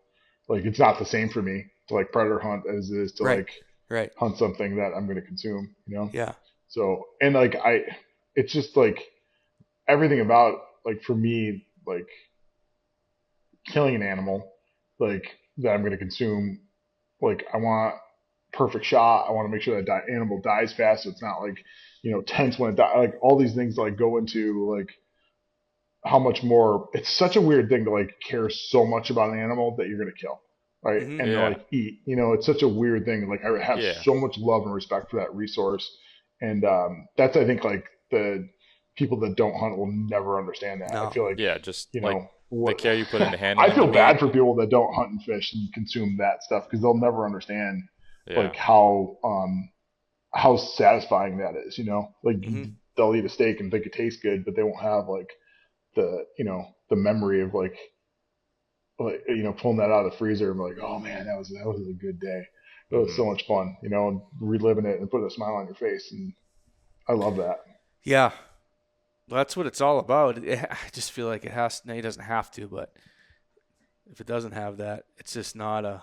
like, it's not the same for me to like predator hunt as it is to hunt something that I'm going to consume. You know? Yeah. So and like it's just like everything about like for me like killing an animal like that I'm going to consume. Like I want perfect shot. I want to make sure that animal dies fast, so it's not like, you know, tense when it dies. Like all these things like go into like how much more. It's such a weird thing to like care so much about an animal that you're gonna kill, right? Mm-hmm. And like eat. You know, it's such a weird thing. Like I have so much love and respect for that resource, and that's I think like the people that don't hunt will never understand that. No. I feel like just you know. The care you put into handling. I feel bad for people that don't hunt and fish and consume that stuff because they'll never understand like how satisfying that is. You know, like they'll eat a steak and think it tastes good, but they won't have like the memory of like you know pulling that out of the freezer and like, oh man, that was a good day. It was so much fun, you know, and reliving it and putting a smile on your face, and I love that. Yeah. Well, that's what it's all about. I just feel like it has. No, he doesn't have to, but if it doesn't have that, it's just not a.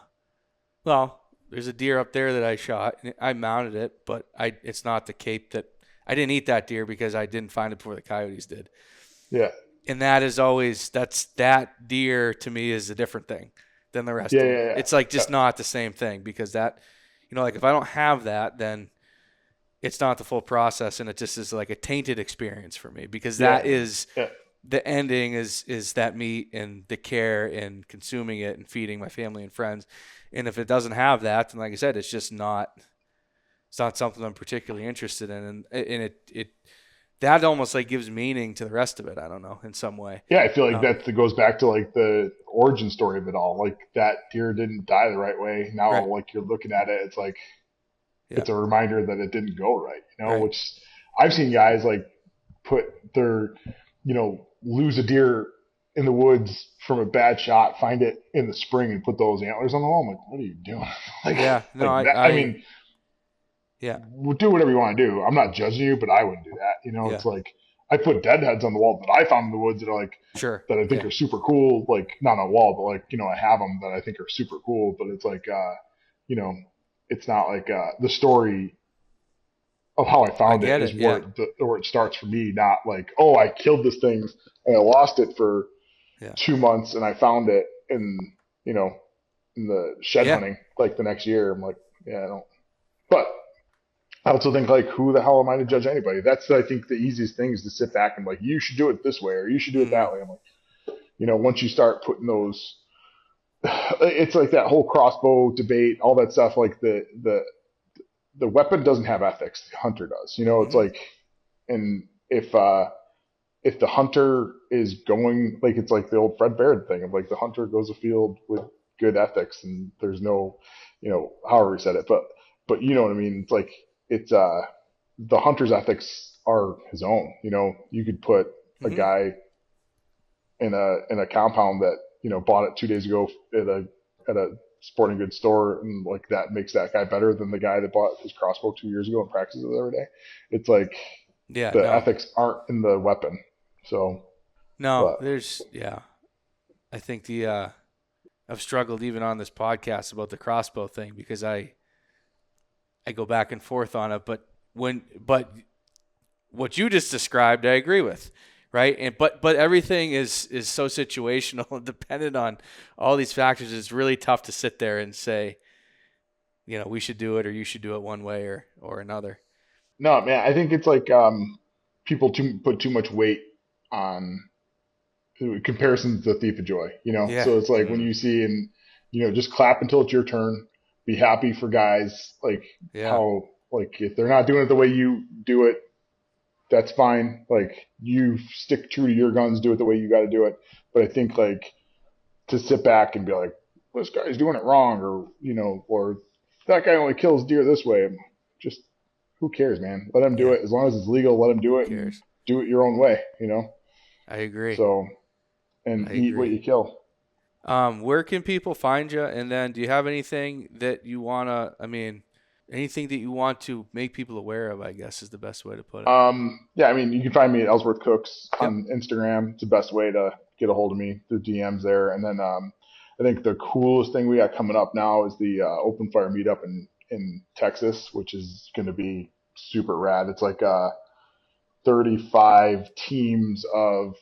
Well, there's a deer up there that I shot. I mounted it, but it's not the cape that I didn't eat that deer because I didn't find it before the coyotes did. Yeah. And that is always that deer to me is a different thing than the rest of them. Yeah. It's like just not the same thing because that, you know, like if I don't have that, then it's not the full process, and it just is like a tainted experience for me because that is the ending is that meat and the care and consuming it and feeding my family and friends. And if it doesn't have that, then like I said, it's not something I'm particularly interested in. And it that almost like gives meaning to the rest of it. I don't know, in some way. Yeah, I feel like that goes back to like the origin story of it all. Like that deer didn't die the right way. Now, Right. like you're looking at it, it's like Yeah. it's a reminder that it didn't go right. Right. Which I've seen guys like put their, lose a deer in the woods from a bad shot, find it in the spring, and put those antlers on the wall. I'm like, what are you doing? like, Yeah. No, like that. I mean, yeah. do whatever you want to do. I'm not judging you, but I wouldn't do that. Yeah. It's like I put dead heads on the wall that I found in the woods that are like Sure. that I think are super cool. Like not on a wall, but like I have them that I think are super cool. But it's like it's not like the story of how I found it is where it starts for me. Not like, oh, I killed this thing and I lost it for 2 months and I found it in in the shed hunting like the next year. I'm like, yeah, I don't. But I also think like, who the hell am I to judge anybody? That's I think the easiest thing is to sit back and like, you should do it this way or you should do it that way. I'm like, once you start putting those, it's like that whole crossbow debate, all that stuff. Like the weapon doesn't have ethics, the hunter does. It's like, and if the hunter is going like, it's like the old Fred Baird thing of like the hunter goes afield with good ethics and there's no, however he said it, but you know what I mean. It's like it's the hunter's ethics are his own. You could put a guy in a compound that bought it 2 days ago at a sporting goods store, and like that makes that guy better than the guy that bought his crossbow 2 years ago and practices it every day. It's like ethics aren't in the weapon. So I think I've struggled even on this podcast about the crossbow thing because I go back and forth on it, but what you just described, I agree with, right? But everything is so situational and dependent on all these factors. It's really tough to sit there and say, we should do it or you should do it one way or another. No, man, I think it's like people put too much weight on comparisons to Thief of Joy, So it's like when you see and just clap until it's your turn. Be happy for guys like how like if they're not doing it the way you do it, that's fine. Like you stick true to your guns, do it the way you got to do it. But I think like to sit back and be like, this guy's doing it wrong, or that guy only kills deer this way. Just who cares, man? Let him do it as long as it's legal. Let him do it and do it your own way. I agree. So and eat what you kill. Where can people find you? And then do you have anything that you anything that you want to make people aware of, I guess is the best way to put it. Yeah, you can find me at Ellsworth Cooks on Instagram. It's the best way to get a hold of me through DMs there. And then I think the coolest thing we got coming up now is the open fire meetup in Texas, which is going to be super rad. It's like 35 teams of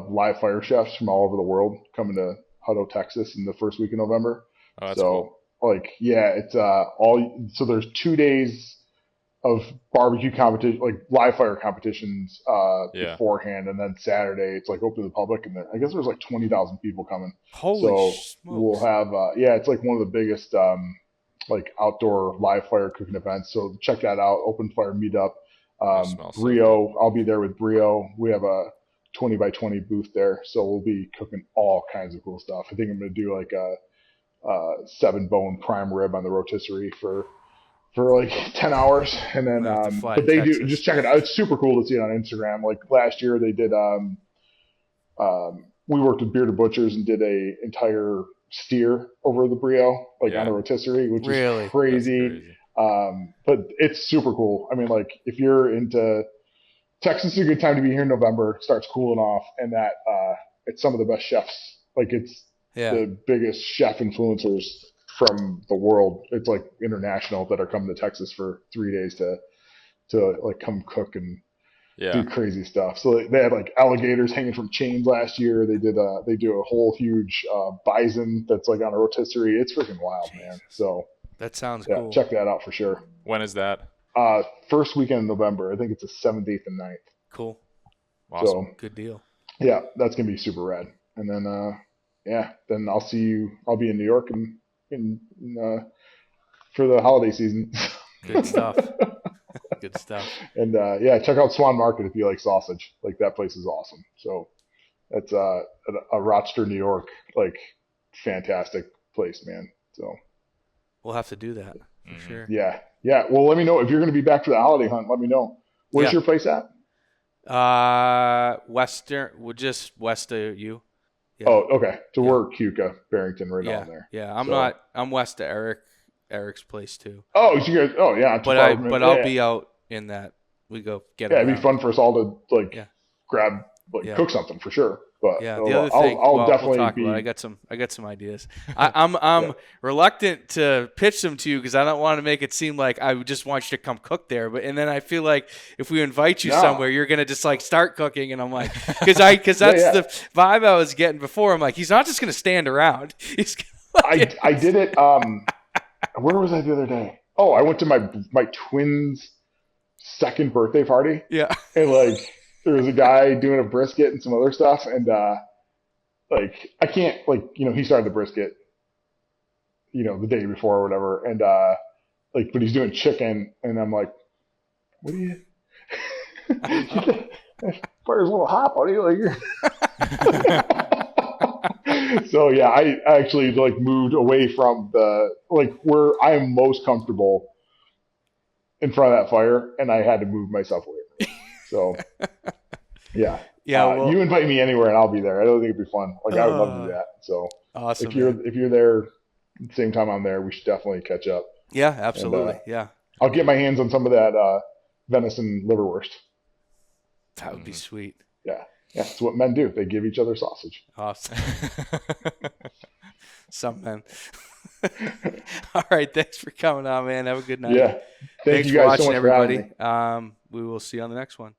live fire chefs from all over the world coming to Hutto, Texas in the first week of November. Oh, that's cool. Like, yeah, it's so there's 2 days of barbecue competition, like live fire competitions beforehand, and then Saturday it's like open to the public, and then I guess there's like 20,000 people coming. Holy smokes. We'll have it's like one of the biggest like outdoor live fire cooking events. So check that out, open fire meetup. Brio, I'll be there with Brio. We have a 20 by 20 booth there, so we'll be cooking all kinds of cool stuff. I think I'm gonna do like a 7-bone prime rib on the rotisserie for like 10 hours, and then but they do just check it out. It's super cool to see it on Instagram. Like last year they did we worked with Bearded Butchers and did a entire steer over the Brio on a rotisserie, which is crazy. But it's super cool. Like if you're into Texas, is a good time to be here in November. It starts cooling off, and that it's some of the best chefs. Like it's the biggest chef influencers from the world. It's like international that are coming to Texas for 3 days to like come cook and do crazy stuff. So they had like alligators hanging from chains last year. They do a whole huge bison that's like on a rotisserie. It's freaking wild, man. So that sounds cool. Check that out for sure. When is that? First weekend in November. I think it's the 7th, 8th, and 9th. Cool. Awesome. So, good deal. Yeah, that's gonna be super rad. And then then I'll see you. I'll be in New York and for the holiday season. Good stuff. good stuff. And yeah, check out Swan Market if you like sausage. Like that place is awesome. So that's a Rochester, New York, like fantastic place, man. So We'll have to do that for sure. yeah. Well, let me know if you're going to be back for the holiday hunt. Let me know. Where's your place at? Western, well, just west of you. Yeah. Oh, okay. So we're Cuca, Barrington, right on there. Yeah, I'm west of Eric's place too. Oh, so you guys. Oh, yeah. I'll be out in that. We go get. Yeah, it'd be fun for us all to grab, Yeah. cook something for sure. But yeah, the other thing, I'll definitely we'll talk about it. I got some ideas. I'm reluctant to pitch them to you because I don't want to make it seem like I just want you to come cook there. And then I feel like if we invite you somewhere, you're gonna just like start cooking, and I'm like, because that's the vibe I was getting before. I'm like, he's not just gonna stand around. He's gonna, I did it. Where was I the other day? Oh, I went to my twins' second birthday party. Yeah, and like. There was a guy doing a brisket and some other stuff, and I can't he started the brisket, the day before or whatever, and but he's doing chicken, and I'm like, what are you? Fire's a little hot, buddy. So yeah, I actually moved away from the where I am most comfortable in front of that fire, and I had to move myself away from it. So. Yeah. Well, you invite me anywhere and I'll be there. I don't think it'd be fun. I would love to do that. So awesome. If you're there at the same time I'm there, we should definitely catch up. Yeah, absolutely. And, I'll get my hands on some of that venison liverwurst. That would be sweet. Yeah. Yeah. That's what men do. They give each other sausage. Awesome. Some men. All right. Thanks for coming on, man. Have a good night. Yeah. Thanks you for guys watching, so much everybody. For having me. We will see you on the next one.